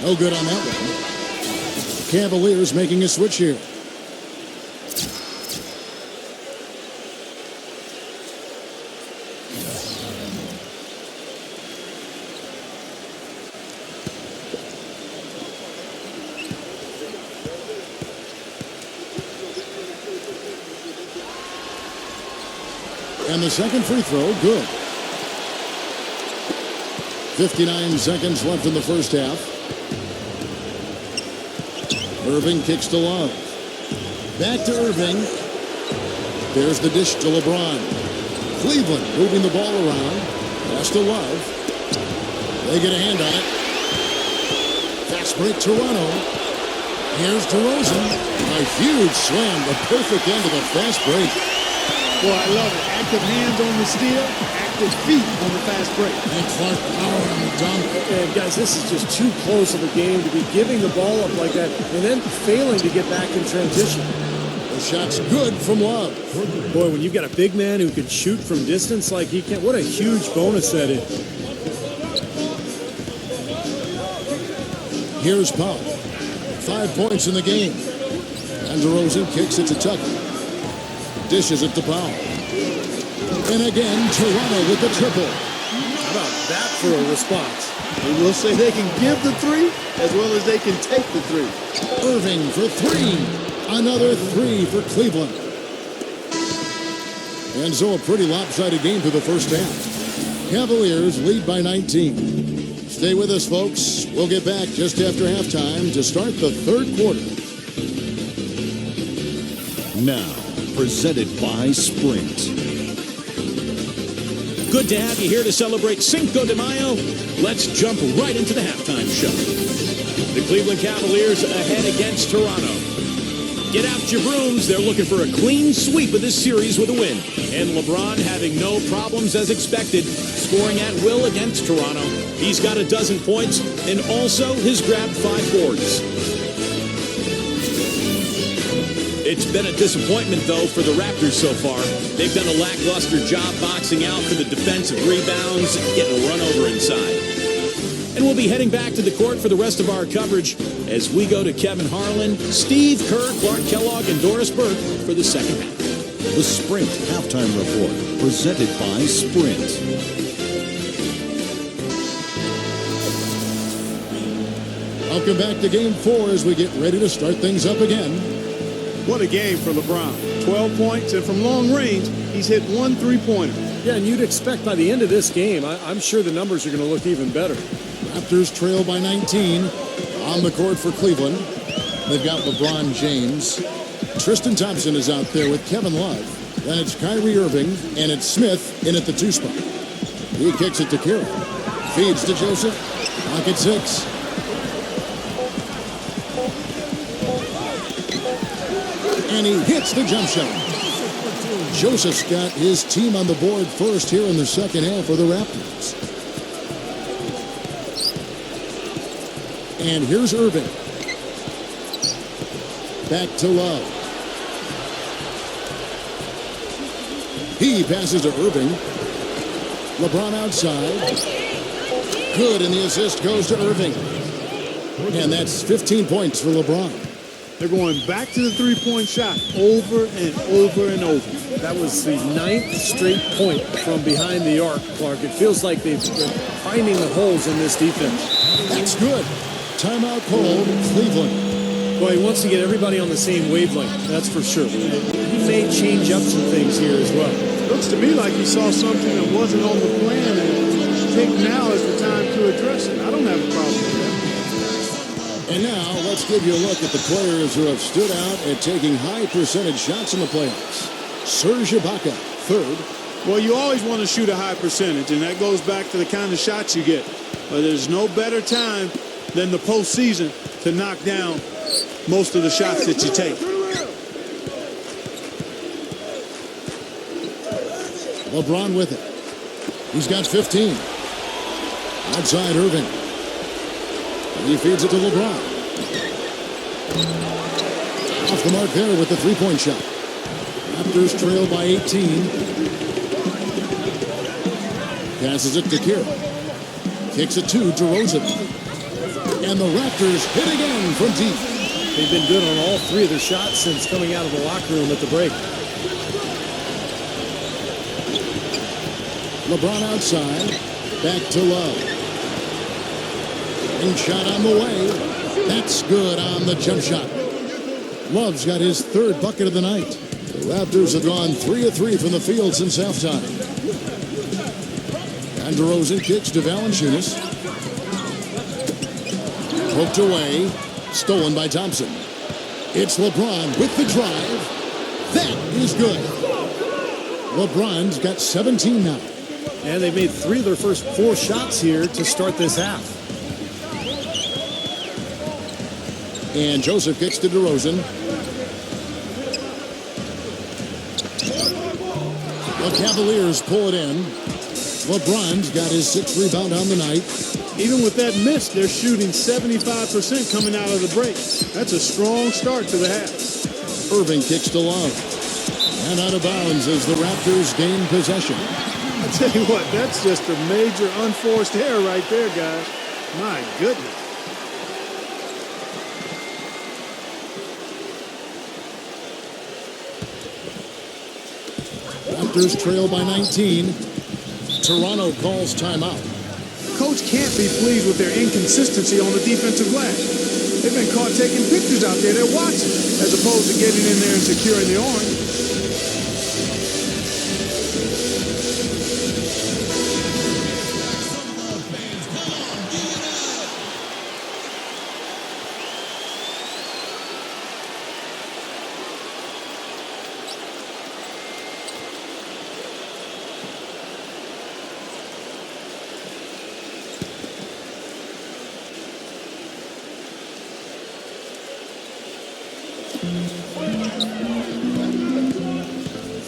[SPEAKER 3] No good on that one. Cavaliers making a switch here. And the second free throw, good. 59 seconds left in the first half. Irving kicks to Love. Back to Irving. There's the dish to LeBron. Cleveland moving the ball around. Pass to Love. They get a hand on it. Fast break Toronto. Here's DeRozan. A huge slam. The perfect end of the fast break.
[SPEAKER 5] Boy, I love it. Active hands on the steal, active feet on the fast break.
[SPEAKER 3] And Clark power on the dunk.
[SPEAKER 4] And guys, this is just too close of a game to be giving the ball up like that and then failing to get back in transition.
[SPEAKER 3] The shot's good from Love.
[SPEAKER 4] Boy, when you've got a big man who can shoot from distance like he can, what a huge bonus that is.
[SPEAKER 3] Here's Powell. 5 points in the game. And DeRozan kicks it to Tucker. Dishes it to Powell. And again, Toronto with the triple.
[SPEAKER 4] How about that for a response?
[SPEAKER 5] We will say they can give the three as well as they can take the three.
[SPEAKER 3] Irving for three. Another three for Cleveland. And so a pretty lopsided game through the first half. Cavaliers lead by 19. Stay with us, folks. We'll get back just after halftime to start the third quarter.
[SPEAKER 2] Now, presented by Sprint.
[SPEAKER 1] Good to have you here to celebrate Cinco de Mayo. Let's jump right into the halftime show. The Cleveland Cavaliers ahead against Toronto. Get out your brooms. They're looking for a clean sweep of this series with a win. And LeBron having no problems as expected, scoring at will against Toronto. He's got 12 points and also has grabbed 5 boards. It's been a disappointment, though, for the Raptors so far. They've done a lackluster job boxing out for the defensive rebounds and getting a run over inside. And we'll be heading back to the court for the rest of our coverage as we go to Kevin Harlan, Steve Kerr, Clark Kellogg, and Doris Burke for the second half.
[SPEAKER 2] The Sprint Halftime Report, presented by Sprint.
[SPEAKER 3] Welcome back to Game 4 as we get ready to start things up again.
[SPEAKER 5] What a game for LeBron. 12 points, and from long range, he's hit 1 3-pointer.
[SPEAKER 4] Yeah, and you'd expect by the end of this game, I'm sure the numbers are going to look even better.
[SPEAKER 3] Raptors trail by 19 on the court for Cleveland. They've got LeBron James. Tristan Thompson is out there with Kevin Love. Then it's Kyrie Irving, and it's Smith in at the 2 spot. He kicks it to Kerr. Feeds to Joseph. Clock at 6. And he hits the jump shot. Joseph's got his team on the board first here in the second half for the Raptors. And here's Irving. Back to Love. He passes to Irving. LeBron outside. Good, and the assist goes to Irving. And that's 15 points for LeBron.
[SPEAKER 5] They're going back to the 3-point shot over and over and over.
[SPEAKER 4] That was the 9th straight point from behind the arc, Clark. It feels like they're finding the holes in this defense.
[SPEAKER 3] That's good. Timeout called Cleveland.
[SPEAKER 4] Boy, he wants to get everybody on the same wavelength, that's for sure. He may change up some things here as well.
[SPEAKER 5] Looks to me like he saw something that wasn't on the plan, and I think now is the time to address it. I don't have a problem with that.
[SPEAKER 3] And now let's give you a look at the players who have stood out at taking high percentage shots in the playoffs. Serge Ibaka, 3rd.
[SPEAKER 5] Well, you always want to shoot a high percentage, and that goes back to the kind of shots you get. But there's no better time than the postseason to knock down most of the shots that you take.
[SPEAKER 3] LeBron with it. He's got 15. Outside Irving. He feeds it to LeBron. Off the mark there with the 3-point shot. Raptors trail by 18. Passes it to Kerr. Kicks it to DeRozan. And the Raptors hit again from deep.
[SPEAKER 4] They've been good on all 3 of their shots since coming out of the locker room at the break.
[SPEAKER 3] LeBron outside. Back to Love. Shot on the way. That's good on the jump shot. Love's got his 3rd bucket of the night. The Raptors have gone 3 of 3 from the field since halftime. And DeRozan kicks to Valanciunas. Poked away. Stolen by Thompson. It's LeBron with the drive. That is good. LeBron's got 17 now.
[SPEAKER 4] And they've made 3 of their first 4 shots here to start this half.
[SPEAKER 3] And Joseph kicks to DeRozan. The Cavaliers pull it in. LeBron's got his 6th rebound on the night.
[SPEAKER 5] Even with that miss, they're shooting 75% coming out of the break. That's a strong start to the half.
[SPEAKER 3] Irving kicks to Love. And out of bounds as the Raptors gain possession.
[SPEAKER 5] I tell you what, that's just a major unforced error right there, guys. My goodness.
[SPEAKER 3] Raptors trail by 19. Toronto calls timeout.
[SPEAKER 5] Coach can't be pleased with their inconsistency on the defensive glass. They've been caught taking pictures out there. They're watching, as opposed to getting in there and securing the arm.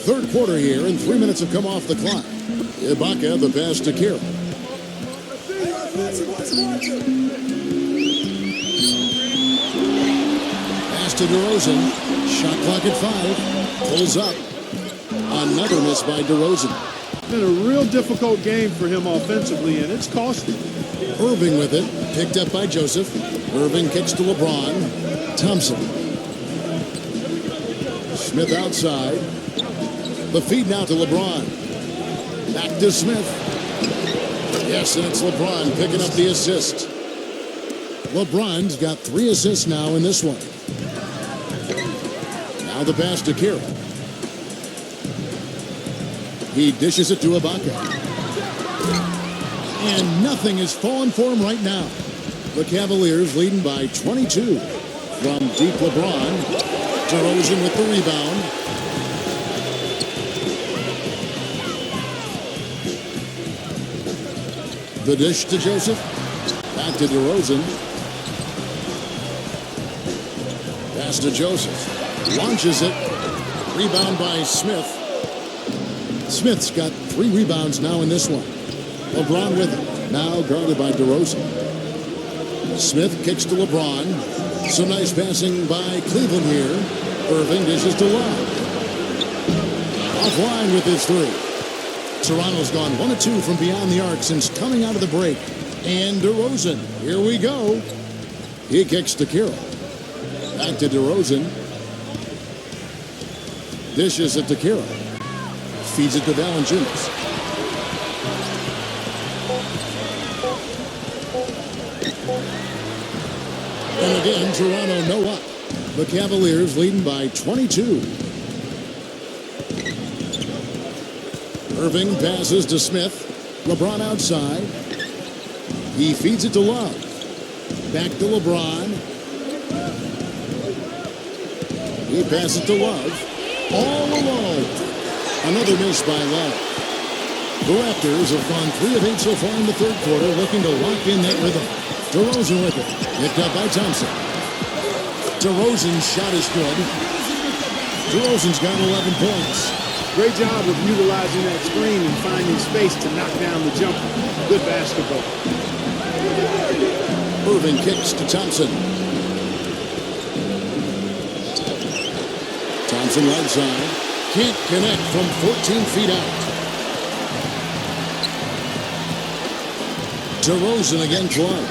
[SPEAKER 3] Third quarter here, and 3 minutes have come off the clock. Ibaka, the pass to Kira. Pass to DeRozan. Shot clock at 5. Pulls up. Another miss by DeRozan.
[SPEAKER 5] Been a real difficult game for him offensively, and it's costly.
[SPEAKER 3] Irving with it. Picked up by Joseph. Irving kicks to LeBron. Thompson. Smith outside. The feed now to LeBron. Back to Smith. Yes, and it's LeBron picking up the assist. LeBron's got 3 assists now in this one. Now the pass to Kira. He dishes it to Ibaka. And nothing is falling for him right now. The Cavaliers leading by 22. From deep LeBron. DeRozan with the rebound. The dish to Joseph. Back to DeRozan. Pass to Joseph. Launches it. Rebound by Smith. Smith's got 3 rebounds now in this one. LeBron with it. Now guarded by DeRozan. Smith kicks to LeBron. Some nice passing by Cleveland here. Irving dishes to Love. Offline with his 3. Toronto's gone 1 of 2 from beyond the arc since coming out of the break. And DeRozan, here we go. He kicks to Kira. Back to DeRozan. Dishes it to Kira. Feeds it to Valanciunas. And again, Toronto no up. The Cavaliers leading by 22. Irving passes to Smith. LeBron outside. He feeds it to Love. Back to LeBron. He passes to Love. All alone. Another miss by Love. The Raptors have gone 3 of 8 so far in the third quarter, looking to lock in that rhythm. DeRozan with it. Picked up by Thompson. DeRozan's shot is good. DeRozan's got 11 points.
[SPEAKER 5] Great job of utilizing that screen and finding space to knock down the jumper. Good basketball.
[SPEAKER 3] Irving kicks to Thompson. Thompson right side. Can't connect from 14 feet out. DeRozan against Love.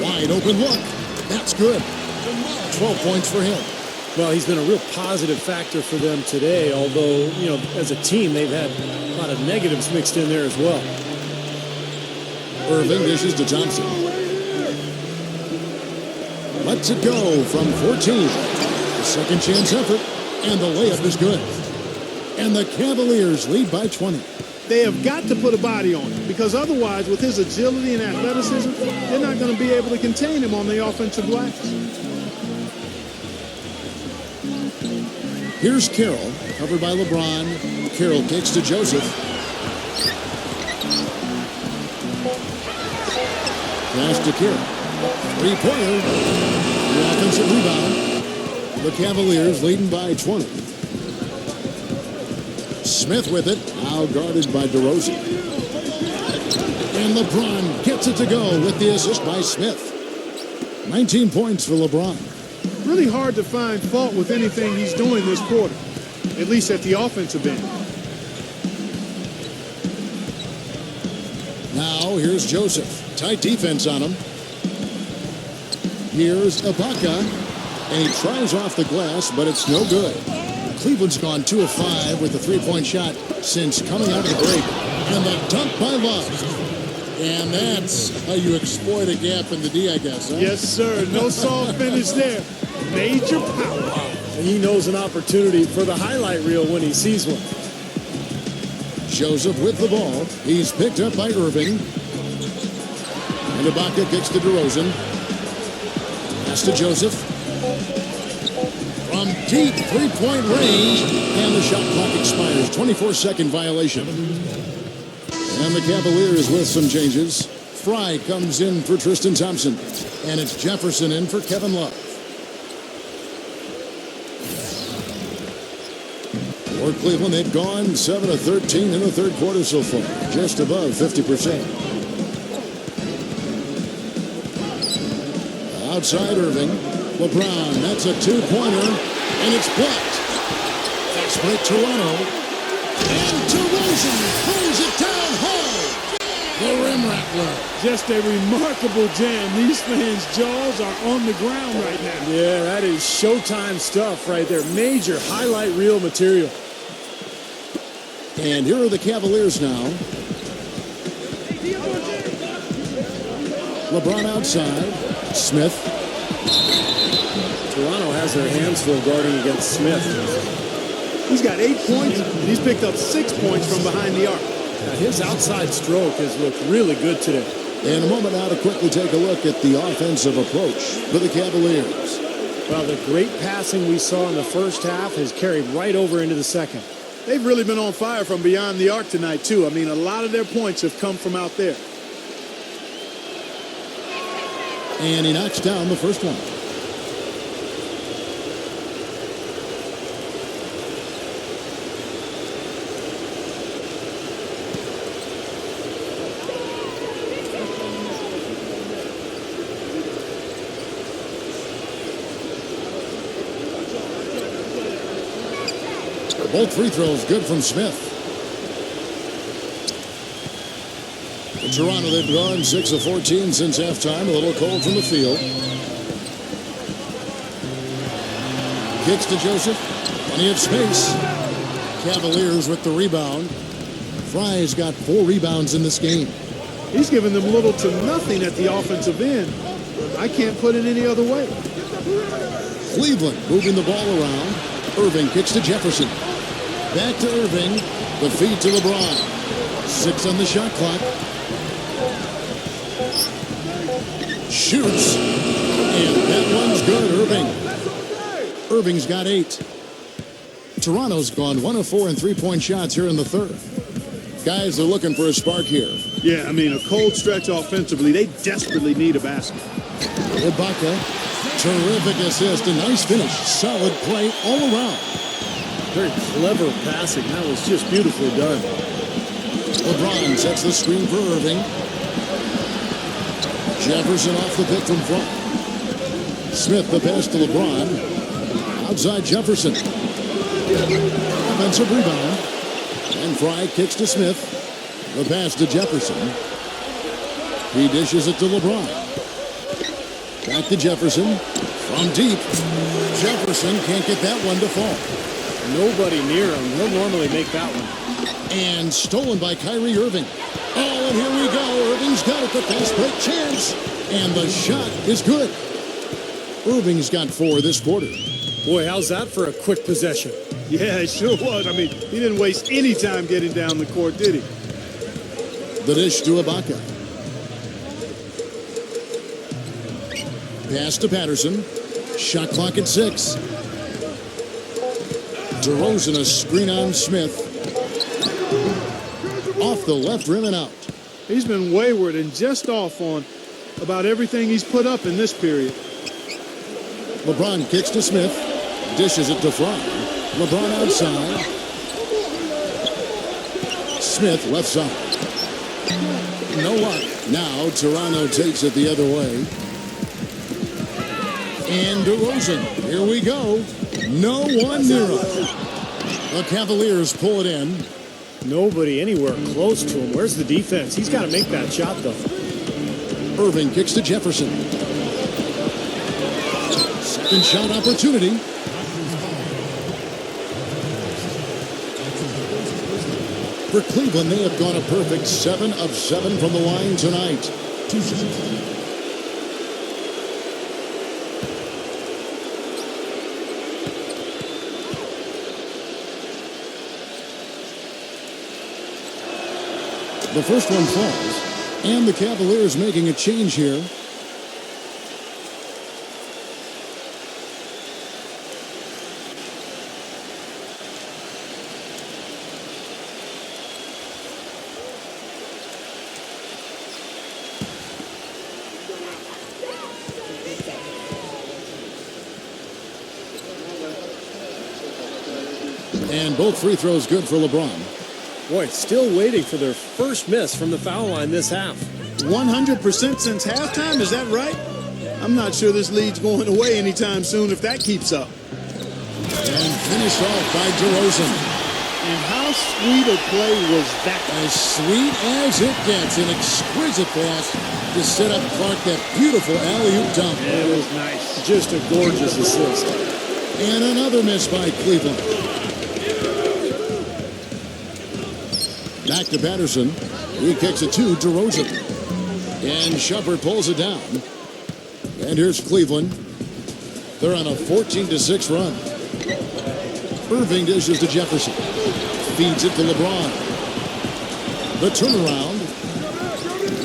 [SPEAKER 3] Wide open look. That's good. 12 points for him.
[SPEAKER 4] Well, he's been a real positive factor for them today, although, you know, as a team, they've had a lot of negatives mixed in there as well.
[SPEAKER 3] Irving dishes to Thompson. Lets it go from 14. The second chance effort, and the layup is good. And the Cavaliers lead by 20.
[SPEAKER 5] They have got to put a body on him because otherwise, with his agility and athleticism, they're not going to be able to contain him on the offensive glass.
[SPEAKER 3] Here's Carroll, covered by LeBron. Carroll kicks to Joseph. Pass to Carroll. Three-pointer. The offensive rebound. The Cavaliers leading by 20. Smith with it. Now guarded by DeRozan. And LeBron gets it to go with the assist by Smith. 19 points for LeBron.
[SPEAKER 5] Really hard to find fault with anything he's doing this quarter, at least at the offensive end.
[SPEAKER 3] Now here's Joseph. Tight defense on him. Here's Ibaka. And he tries off the glass, but it's no good. Cleveland's gone 2 of 5 with the three-point shot since coming out of the break. And the dunk by Love. And that's how you exploit a gap in the D, I guess. Huh?
[SPEAKER 5] Yes, sir. No soft finish there. Major power.
[SPEAKER 4] And he knows an opportunity for the highlight reel when he sees one.
[SPEAKER 3] Joseph with the ball. He's picked up by Irving. And Ibaka kicks to DeRozan. Pass to Joseph. From deep three-point range. And the shot clock expires. 24-second violation. And the Cavaliers with some changes. Fry comes in for Tristan Thompson. And it's Jefferson in for Kevin Love. For Cleveland, they've gone 7 of 13 in the third quarter so far. Just above 50%. Outside Irving. LeBron, that's a two-pointer. And it's blocked. Fast break Toronto. And DeRozan throws it down hard. The rim rattler.
[SPEAKER 5] Just a remarkable jam. These fans' jaws are on the ground right now.
[SPEAKER 4] Yeah, that is Showtime stuff right there. Major highlight reel material.
[SPEAKER 3] And here are the Cavaliers now. LeBron outside. Smith.
[SPEAKER 4] Toronto has their hands full guarding against Smith.
[SPEAKER 5] He's got 8 points, and he's picked up 6 points from behind the arc.
[SPEAKER 4] Now, his outside stroke has looked really good today.
[SPEAKER 3] And a moment now to quickly take a look at the offensive approach for the Cavaliers.
[SPEAKER 4] Well, the great passing we saw in the first half has carried right over into the second.
[SPEAKER 5] They've really been on fire from beyond the arc tonight, too. I mean, a lot of their points have come from out there.
[SPEAKER 3] And he knocks down the first one. Both free throws good from Smith. In Toronto, they've gone 6 of 14 since halftime. A little cold from the field. Kicks to Joseph. Plenty of space. Cavaliers with the rebound. Fry's got 4 rebounds in this game.
[SPEAKER 5] He's given them little to nothing at the offensive end. I can't put it any other way.
[SPEAKER 3] Cleveland moving the ball around. Irving kicks to Jefferson. Back to Irving. The feed to LeBron. 6 on the shot clock. Shoots. And that one's good, Irving. Irving's got 8. Toronto's gone 1 of 4 in three-point shots here in the third. Guys are looking for a spark here.
[SPEAKER 5] Yeah, I mean, a cold stretch offensively. They desperately need a basket.
[SPEAKER 3] Ibaka. Terrific assist. A nice finish. Solid play all around.
[SPEAKER 4] Very clever passing. That was just beautifully done.
[SPEAKER 3] LeBron sets the screen for Irving. Jefferson off the pick from front. Smith the pass to LeBron. Outside Jefferson. Offensive rebound. And Fry kicks to Smith. The pass to Jefferson. He dishes it to LeBron. Back to Jefferson. From deep. Jefferson can't get that one to fall.
[SPEAKER 4] Nobody near him. He'll normally make that one.
[SPEAKER 3] And stolen by Kyrie Irving. Oh, and here we go. Irving's got it. The fast break chance. And the shot is good. Irving's got 4 this quarter.
[SPEAKER 4] Boy, how's that for a quick possession?
[SPEAKER 5] Yeah, it sure was. I mean, he didn't waste any time getting down the court, did he?
[SPEAKER 3] The dish to Ibaka. Pass to Patterson. Shot clock at 6. DeRozan a screen on Smith. Off the left rim and out.
[SPEAKER 5] He's been wayward and just off on about everything he's put up in this period.
[SPEAKER 3] LeBron kicks to Smith. Dishes it to Fry. LeBron outside. Smith left side. No luck. Now Toronto takes it the other way. And DeRozan. Here we go. No one near him. The Cavaliers pull it in.
[SPEAKER 4] Nobody anywhere close to him. Where's the defense? He's got to make that shot, though.
[SPEAKER 3] Irving kicks to Jefferson. Second shot opportunity. For Cleveland, they have gone a perfect 7 of 7 from the line tonight. The first one falls, and the Cavaliers making a change here. And both free throws good for LeBron.
[SPEAKER 4] Boy, still waiting for their first miss from the foul line this half.
[SPEAKER 5] 100% since halftime, is that right? I'm not sure this lead's going away anytime soon if that keeps up.
[SPEAKER 3] And finished off by DeRozan.
[SPEAKER 5] And how sweet a play was that?
[SPEAKER 3] As sweet as it gets. An exquisite pass to set up Clark that beautiful alley-oop dunk.
[SPEAKER 4] It was nice. Just a gorgeous assist.
[SPEAKER 3] And another miss by Cleveland. Back to Patterson. He kicks it to DeRozan. And Shumpert pulls it down. And here's Cleveland. They're on a 14-6 run. Irving dishes to Jefferson. Feeds it to LeBron. The turnaround.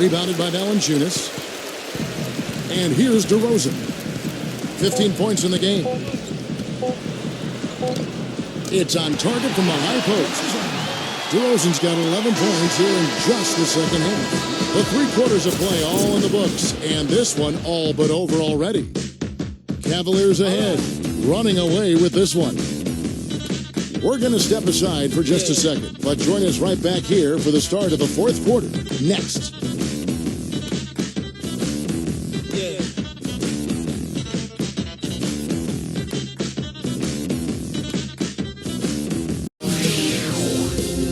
[SPEAKER 3] Rebounded by Valanciunas. And here's DeRozan. 15 points in the game. It's on target from the high post. DeRozan's got 11 points here in just the second half. The 3 quarters of play all in the books, and this one all but over already. Cavaliers ahead, running away with this one. We're going to step aside for just a second, but join us right back here for the start of the 4th quarter. Next.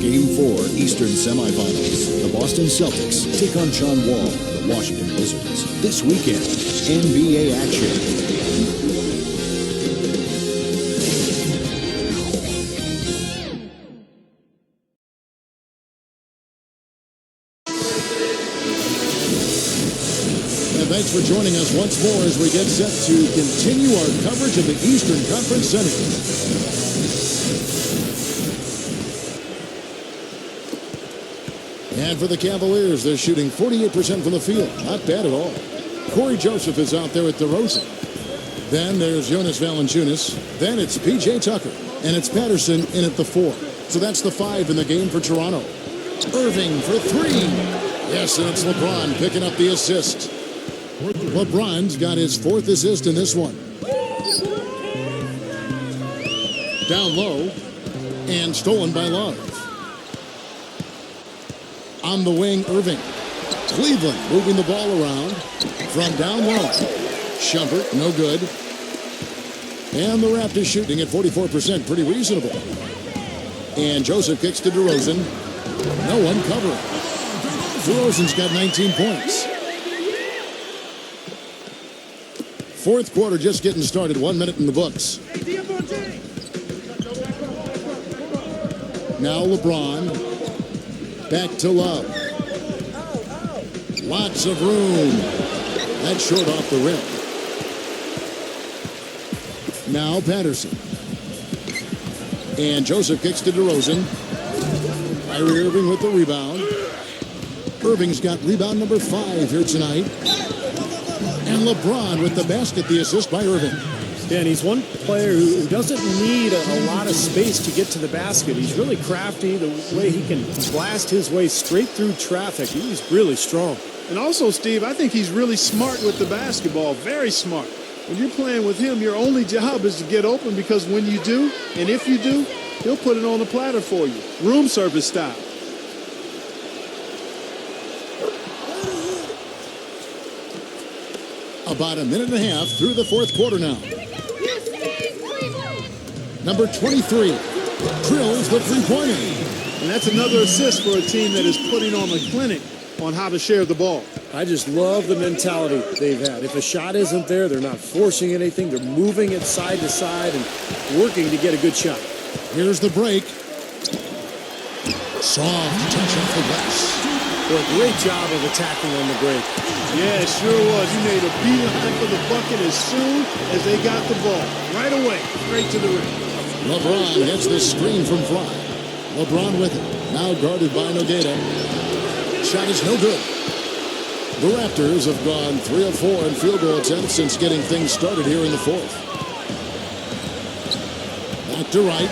[SPEAKER 2] Game 4 Eastern Semifinals. The Boston Celtics take on John Wall and the Washington Wizards. This weekend, NBA action.
[SPEAKER 3] And thanks for joining us once more as we get set to continue our coverage of the Eastern Conference Semifinals. And for the Cavaliers, they're shooting 48% from the field. Not bad at all. Corey Joseph is out there with DeRozan. Then there's Jonas Valanciunas. Then it's P.J. Tucker. And it's Patterson in at the 4. So that's the 5 in the game for Toronto. Irving for 3. Yes, and it's LeBron picking up the assist. LeBron's got his 4th assist in this one. Down low. And stolen by Love. On the wing, Irving. Cleveland moving the ball around from down low. Shumpert, no good. And the Raptors shooting at 44%, pretty reasonable. And Joseph kicks to DeRozan. No one covering. DeRozan's got 19 points. 4th quarter just getting started. 1 minute in the books. Now LeBron. Back to Love. Lots of room. That's short off the rim. Now Patterson. And Joseph kicks to DeRozan. Kyrie Irving with the rebound. Irving's got rebound number 5 here tonight. And LeBron with the basket, the assist by Irving.
[SPEAKER 4] Yeah, and he's one player who doesn't need a lot of space to get to the basket. He's really crafty, the way he can blast his way straight through traffic. He's really strong.
[SPEAKER 5] And also, Steve, I think he's really smart with the basketball, very smart. When you're playing with him, your only job is to get open, because when you do, and if you do, he'll put it on the platter for you. Room service style.
[SPEAKER 3] About a minute and a half through the fourth quarter now. Number 23 drills the three-pointer.
[SPEAKER 5] And that's another assist for a team that is putting on a clinic on how to share the ball.
[SPEAKER 4] I just love the mentality they've had. If a shot isn't there, they're not forcing anything. They're moving it side to side and working to get a good shot.
[SPEAKER 3] Here's the break. Soft touch off the glass.
[SPEAKER 4] Boy, great job of attacking on the break.
[SPEAKER 5] Yeah, it sure was. He made a beeline for the bucket as soon as they got the ball. Right away, straight to the rim.
[SPEAKER 3] LeBron gets the screen from Fry. LeBron with it. Now guarded by Nogueira. Shot is no good. The Raptors have gone 3 of 4 in field goal attempts since getting things started here in the fourth. Back to Wright.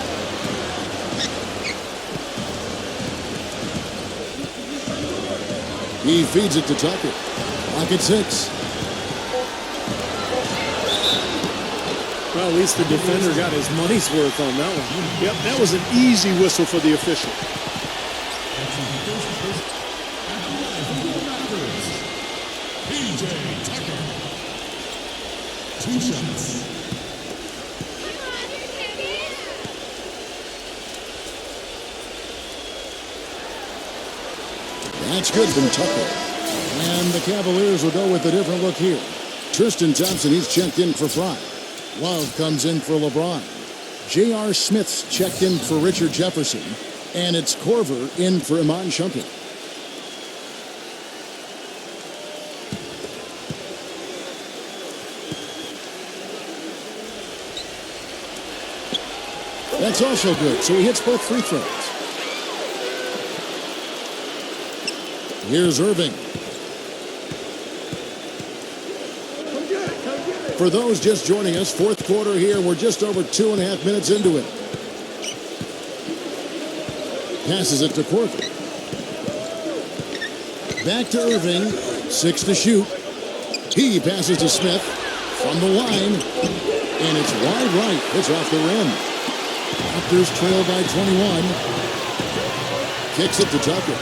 [SPEAKER 3] He feeds it to Tucker. Clock at 6.
[SPEAKER 4] Well, at least the defender got his money's worth on that one.
[SPEAKER 5] Yep, that was an easy whistle for the official.
[SPEAKER 3] That's good from Tucker. And the Cavaliers will go with a different look here. Tristan Thompson, he's checked in for Fry. Love comes in for LeBron. J.R. Smith's checked in for Richard Jefferson. And it's Corver in for Iman Shumpert. That's also good, so he hits both free throws. Here's Irving. For those just joining us, fourth quarter here. We're just over 2.5 minutes into it. Passes it to Corver. Back to Irving. 6 to shoot. He passes to Smith from the line. And it's wide right. It's off the rim. Raptors trail by 21. Kicks it to Tucker.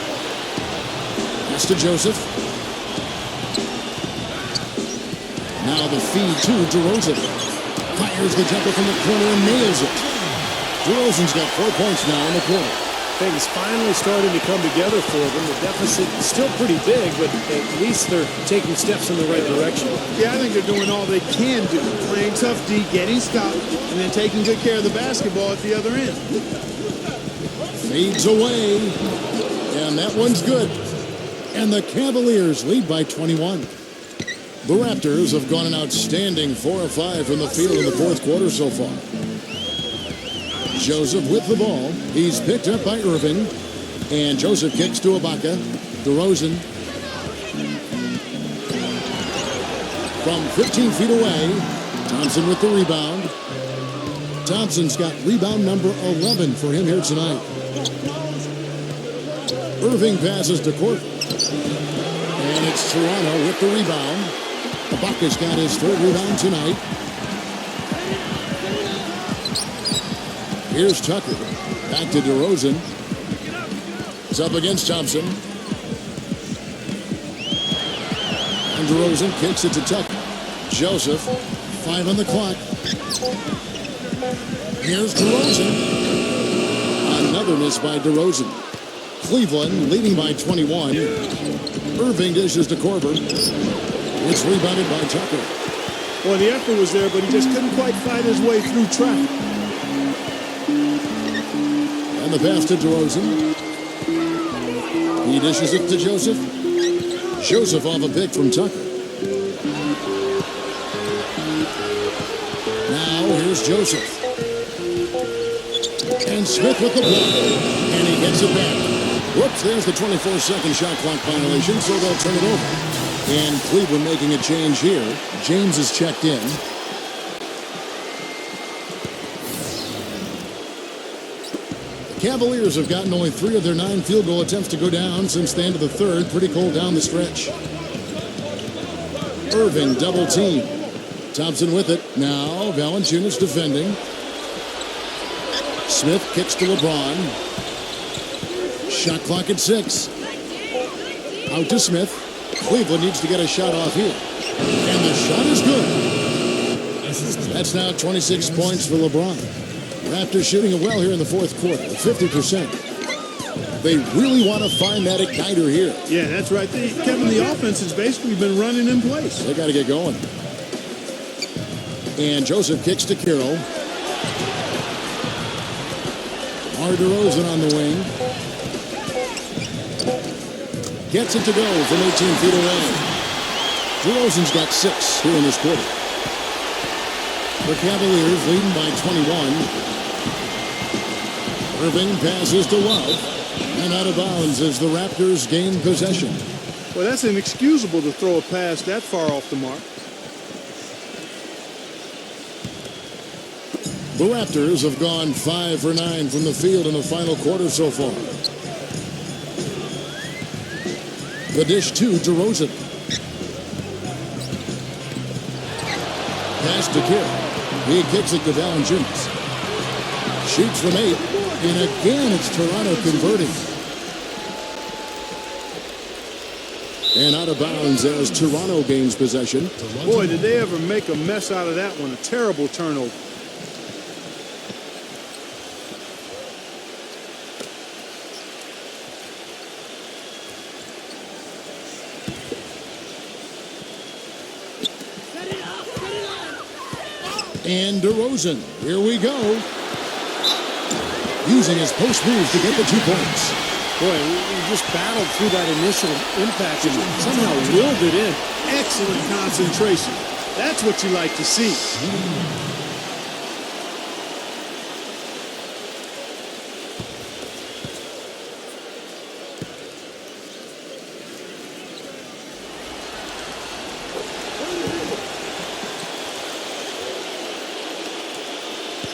[SPEAKER 3] Pass to Joseph. Now the feed to DeRozan. Fires the jumper from the corner and nails it. DeRozan's got 4 points now in the quarter.
[SPEAKER 4] Things finally starting to come together for them. The deficit is still pretty big, but at least they're taking steps in the right direction.
[SPEAKER 5] Yeah, I think they're doing all they can do. Playing tough D, getting stopped, and then taking good care of the basketball at the other end.
[SPEAKER 3] Fades away. And that one's good. And the Cavaliers lead by 21. The Raptors have gone an outstanding 4 of 5 from the field in the fourth quarter so far. Joseph with the ball. He's picked up by Irving. And Joseph kicks to Ibaka. DeRozan. From 15 feet away. Thompson with the rebound. Thompson's got rebound number 11 for him here tonight. Irving passes to Corver. And it's Toronto with the rebound. Ibaka's got his third rebound tonight. Here's Tucker. Back to DeRozan. He's up against Thompson. And DeRozan kicks it to Tucker. Joseph. 5 on the clock. Here's DeRozan. Another miss by DeRozan. Cleveland leading by 21. Irving dishes to Corver. It's rebounded by Tucker.
[SPEAKER 5] Well, the effort was there, but he just couldn't quite fight his way through traffic.
[SPEAKER 3] And the pass to DeRozan. He dishes it to Joseph. Joseph off a pick from Tucker. Now here's Joseph. And Smith with the block. And he gets it back. Whoops, there's the 24-second shot clock violation, so they'll turn it over. And Cleveland making a change here. James is checked in. The Cavaliers have gotten only 3 of their 9 field goal attempts to go down since the end of the third. Pretty cold down the stretch. Irving double team. Thompson with it. Now Valanciunas defending. Smith kicks to LeBron. Shot clock at 6. Out to Smith. Cleveland needs to get a shot off here. And the shot is good. That's now 26 points for LeBron. Raptors shooting it well here in the fourth quarter, 50%. They really want to find that igniter here.
[SPEAKER 5] Yeah, that's right. Kevin, the offense has basically been running in place.
[SPEAKER 3] They got to get going. And Joseph kicks to Carroll. DeRozan on the wing. Gets it to go from 18 feet away. DeRozan's got 6 here in this quarter. The Cavaliers leading by 21. Irving passes to Love. And out of bounds as the Raptors gain possession.
[SPEAKER 5] Well, that's inexcusable to throw a pass that far off the mark.
[SPEAKER 3] The Raptors have gone 5 for 9 from the field in the final quarter so far. The dish to DeRozan. Pass to Carroll. He kicks it to Valanciunas. Shoots from 8. And again, it's Toronto converting. And out of bounds as Toronto gains possession.
[SPEAKER 5] Boy, did they ever make a mess out of that one. A terrible turnover.
[SPEAKER 3] And DeRozan, here we go. Using his post move to get the 2 points.
[SPEAKER 4] Boy, he just battled through that initial impact and somehow willed it in.
[SPEAKER 5] Excellent concentration. That's what you like to see.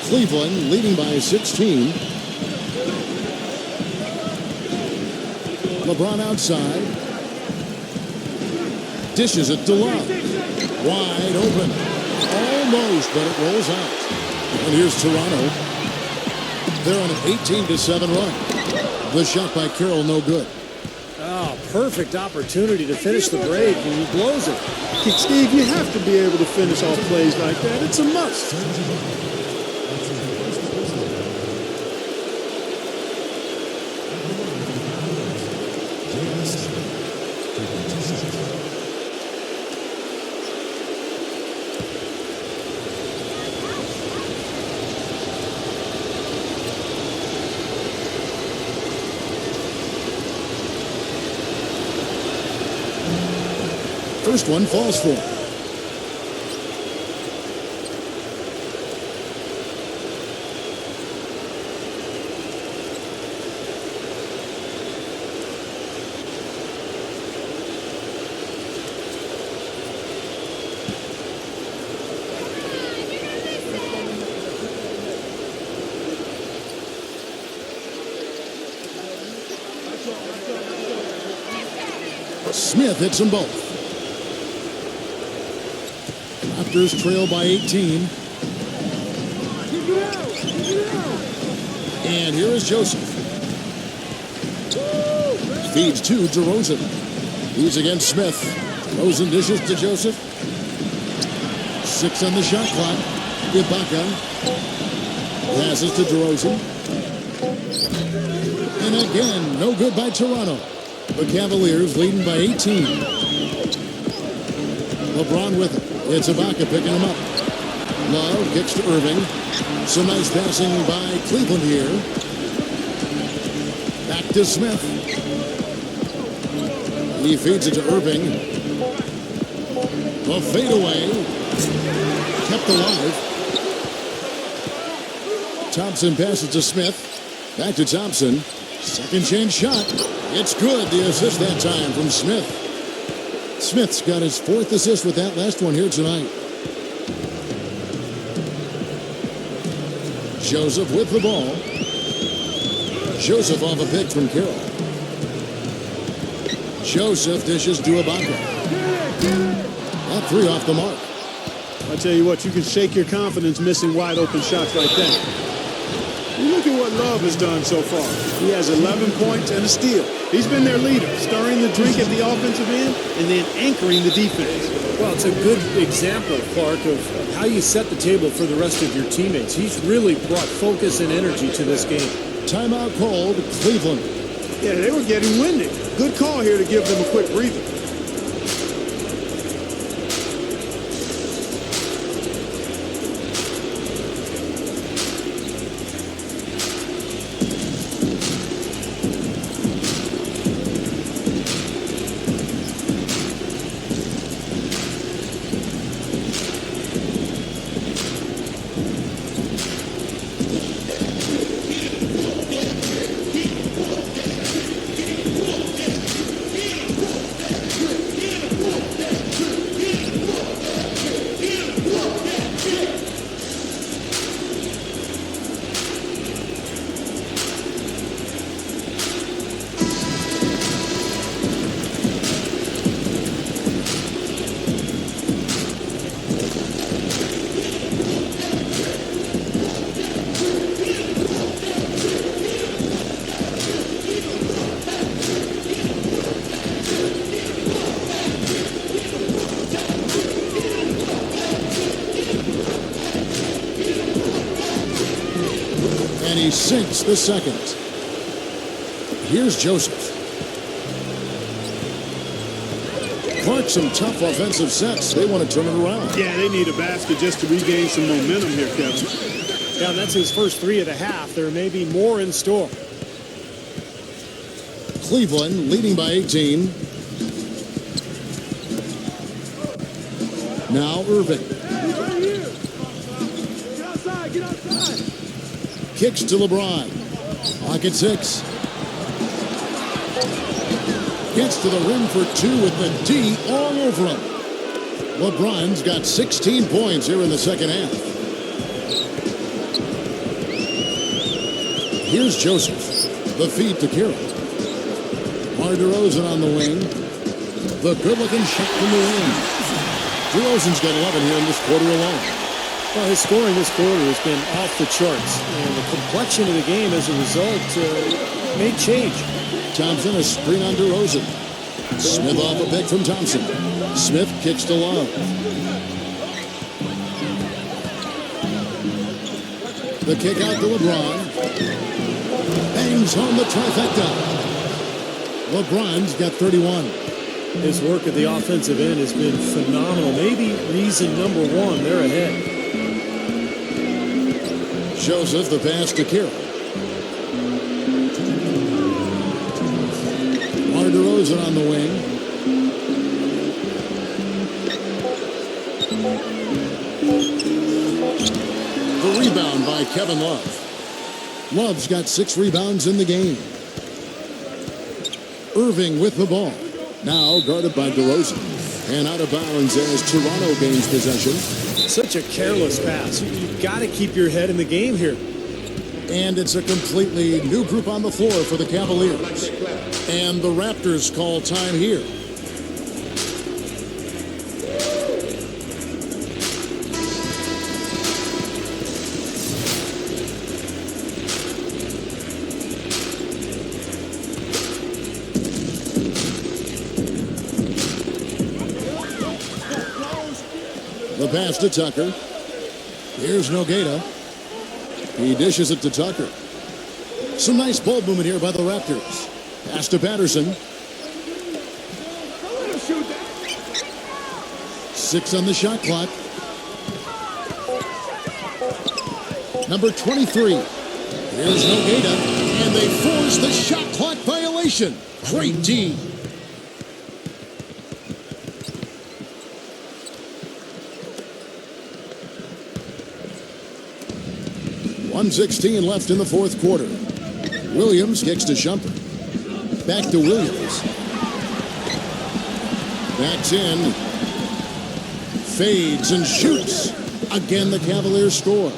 [SPEAKER 3] Cleveland leading by 16. LeBron outside. Dishes it to Love. Wide open. Almost, but it rolls out. And here's Toronto. They're on an 18-7 run. The shot by Carroll, no good.
[SPEAKER 4] Oh, perfect opportunity to finish the break, and he blows it.
[SPEAKER 5] Steve, you have to be able to finish off plays like that. It's a must.
[SPEAKER 3] First one falls for. Smith hits them both. Raptors trail by 18. And here is Joseph. Feeds to DeRozan. He's against Smith. DeRozan dishes to Joseph. 6 on the shot clock. Ibaka passes to DeRozan. And again, no good by Toronto. The Cavaliers leading by 18. LeBron with it. It's Ibaka picking him up. Love kicks to Irving. Some nice passing by Cleveland here. Back to Smith. He feeds it to Irving. The fadeaway. Kept alive. Thompson passes to Smith. Back to Thompson. Second chance shot. It's good. The assist that time from Smith. Smith's got his 4th assist with that last one here tonight. Joseph with the ball. Joseph off a pick from Carroll. Joseph dishes to Ibaka. That 3 off the mark.
[SPEAKER 5] I tell you what, you can shake your confidence missing wide open shots like that. You look at what Love has done so far. He has 11 points and a steal. He's been their leader, stirring the drink at the offensive end and then anchoring the defense.
[SPEAKER 4] Well, it's a good example, Clark, of how you set the table for the rest of your teammates. He's really brought focus and energy to this game.
[SPEAKER 3] Timeout called, Cleveland.
[SPEAKER 5] Yeah, they were getting winded. Good call here to give them a quick breather.
[SPEAKER 3] He sinks the second. Here's Joseph. Clark, some tough offensive sets. They want to turn it around.
[SPEAKER 5] Yeah, they need a basket just to regain some momentum here, Kevin.
[SPEAKER 4] Yeah, that's his first 3 of the half. There may be more in store.
[SPEAKER 3] Cleveland leading by 18. Now Irving.
[SPEAKER 5] Get outside, get outside.
[SPEAKER 3] Kicks to LeBron. Pocket 6. Gets to the rim for 2 with the D all over him. LeBron's got 16 points here in the second half. Here's Joseph. The feed to Carroll. DeRozan on the wing. The good-looking shot from the wing. DeRozan's got 11 here in this quarter alone.
[SPEAKER 4] Well, his scoring this quarter has been off the charts, and the complexion of the game as a result may change.
[SPEAKER 3] Thompson, a screen on DeRozan. Smith off a pick from Thompson. Smith kicks to Love. The kick out to LeBron. Bangs home the trifecta. LeBron's got 31.
[SPEAKER 4] His work at the offensive end has been phenomenal. Maybe reason number 1, they're ahead.
[SPEAKER 3] Joseph, the pass to Carroll. DeRozan on the wing. The rebound by Kevin Love. Love's got 6 rebounds in the game. Irving with the ball. Now guarded by DeRozan. And out of bounds as Toronto gains possession.
[SPEAKER 4] Such a careless pass. You've got to keep your head in the game here.
[SPEAKER 3] And it's a completely new group on the floor for the Cavaliers. And the Raptors call time here. The pass to Tucker. Here's Nogueira. He dishes it to Tucker. Some nice ball movement here by the Raptors. Pass to Patterson. 6 on the shot clock. Number 23. Here's Nogueira. And they force the shot clock violation. Great D. .116 left in the fourth quarter. Williams kicks to Shumpert. Back to Williams. Backs in. Fades and shoots. Again, the Cavaliers score.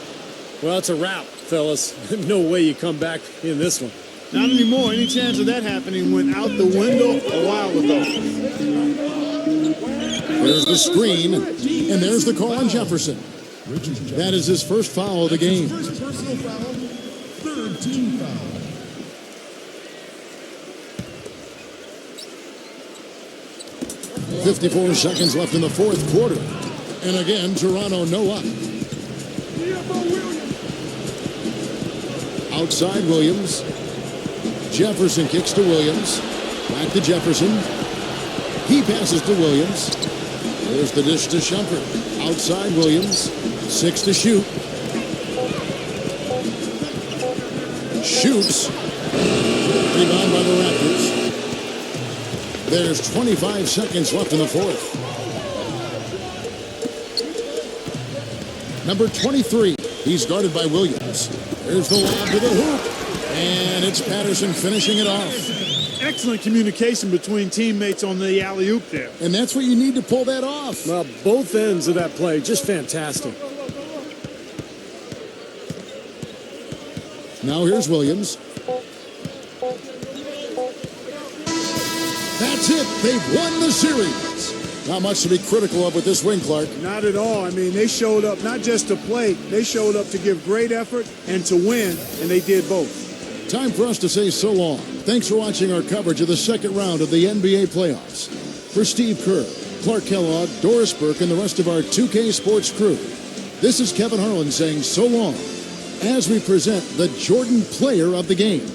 [SPEAKER 4] Well, it's a wrap, fellas. No way you come back in this one.
[SPEAKER 5] Not anymore. Any chance of that happening went out the window a while ago.
[SPEAKER 3] There's the screen, and there's the call on Jefferson. That is his first foul of the game.
[SPEAKER 8] First personal foul, third team foul.
[SPEAKER 3] .54 seconds left in the fourth quarter. And again, Toronto no up. Outside Williams. Jefferson kicks to Williams. Back to Jefferson. He passes to Williams. There's the dish to Shumpert. Outside Williams. 6 to shoot. Shoots. Rebound by the Raptors. There's 25 seconds left in the fourth. Number 23. He's guarded by Williams. There's the lob to the hoop. And it's Patterson finishing it off.
[SPEAKER 5] Excellent communication between teammates on the alley-oop there.
[SPEAKER 3] And that's what you need to pull that off.
[SPEAKER 4] Well, both ends of that play, just fantastic.
[SPEAKER 3] Now here's Williams. That's it. They've won the series. Not much to be critical of with this win, Clark.
[SPEAKER 5] Not at all. I mean, they showed up not just to play, they showed up to give great effort and to win, and they did both.
[SPEAKER 3] Time for us to say so long. Thanks for watching our coverage of the second round of the NBA playoffs. For Steve Kerr, Clark Kellogg, Doris Burke, and the rest of our 2K Sports crew, this is Kevin Harlan saying so long as we present the Jordan Player of the Game.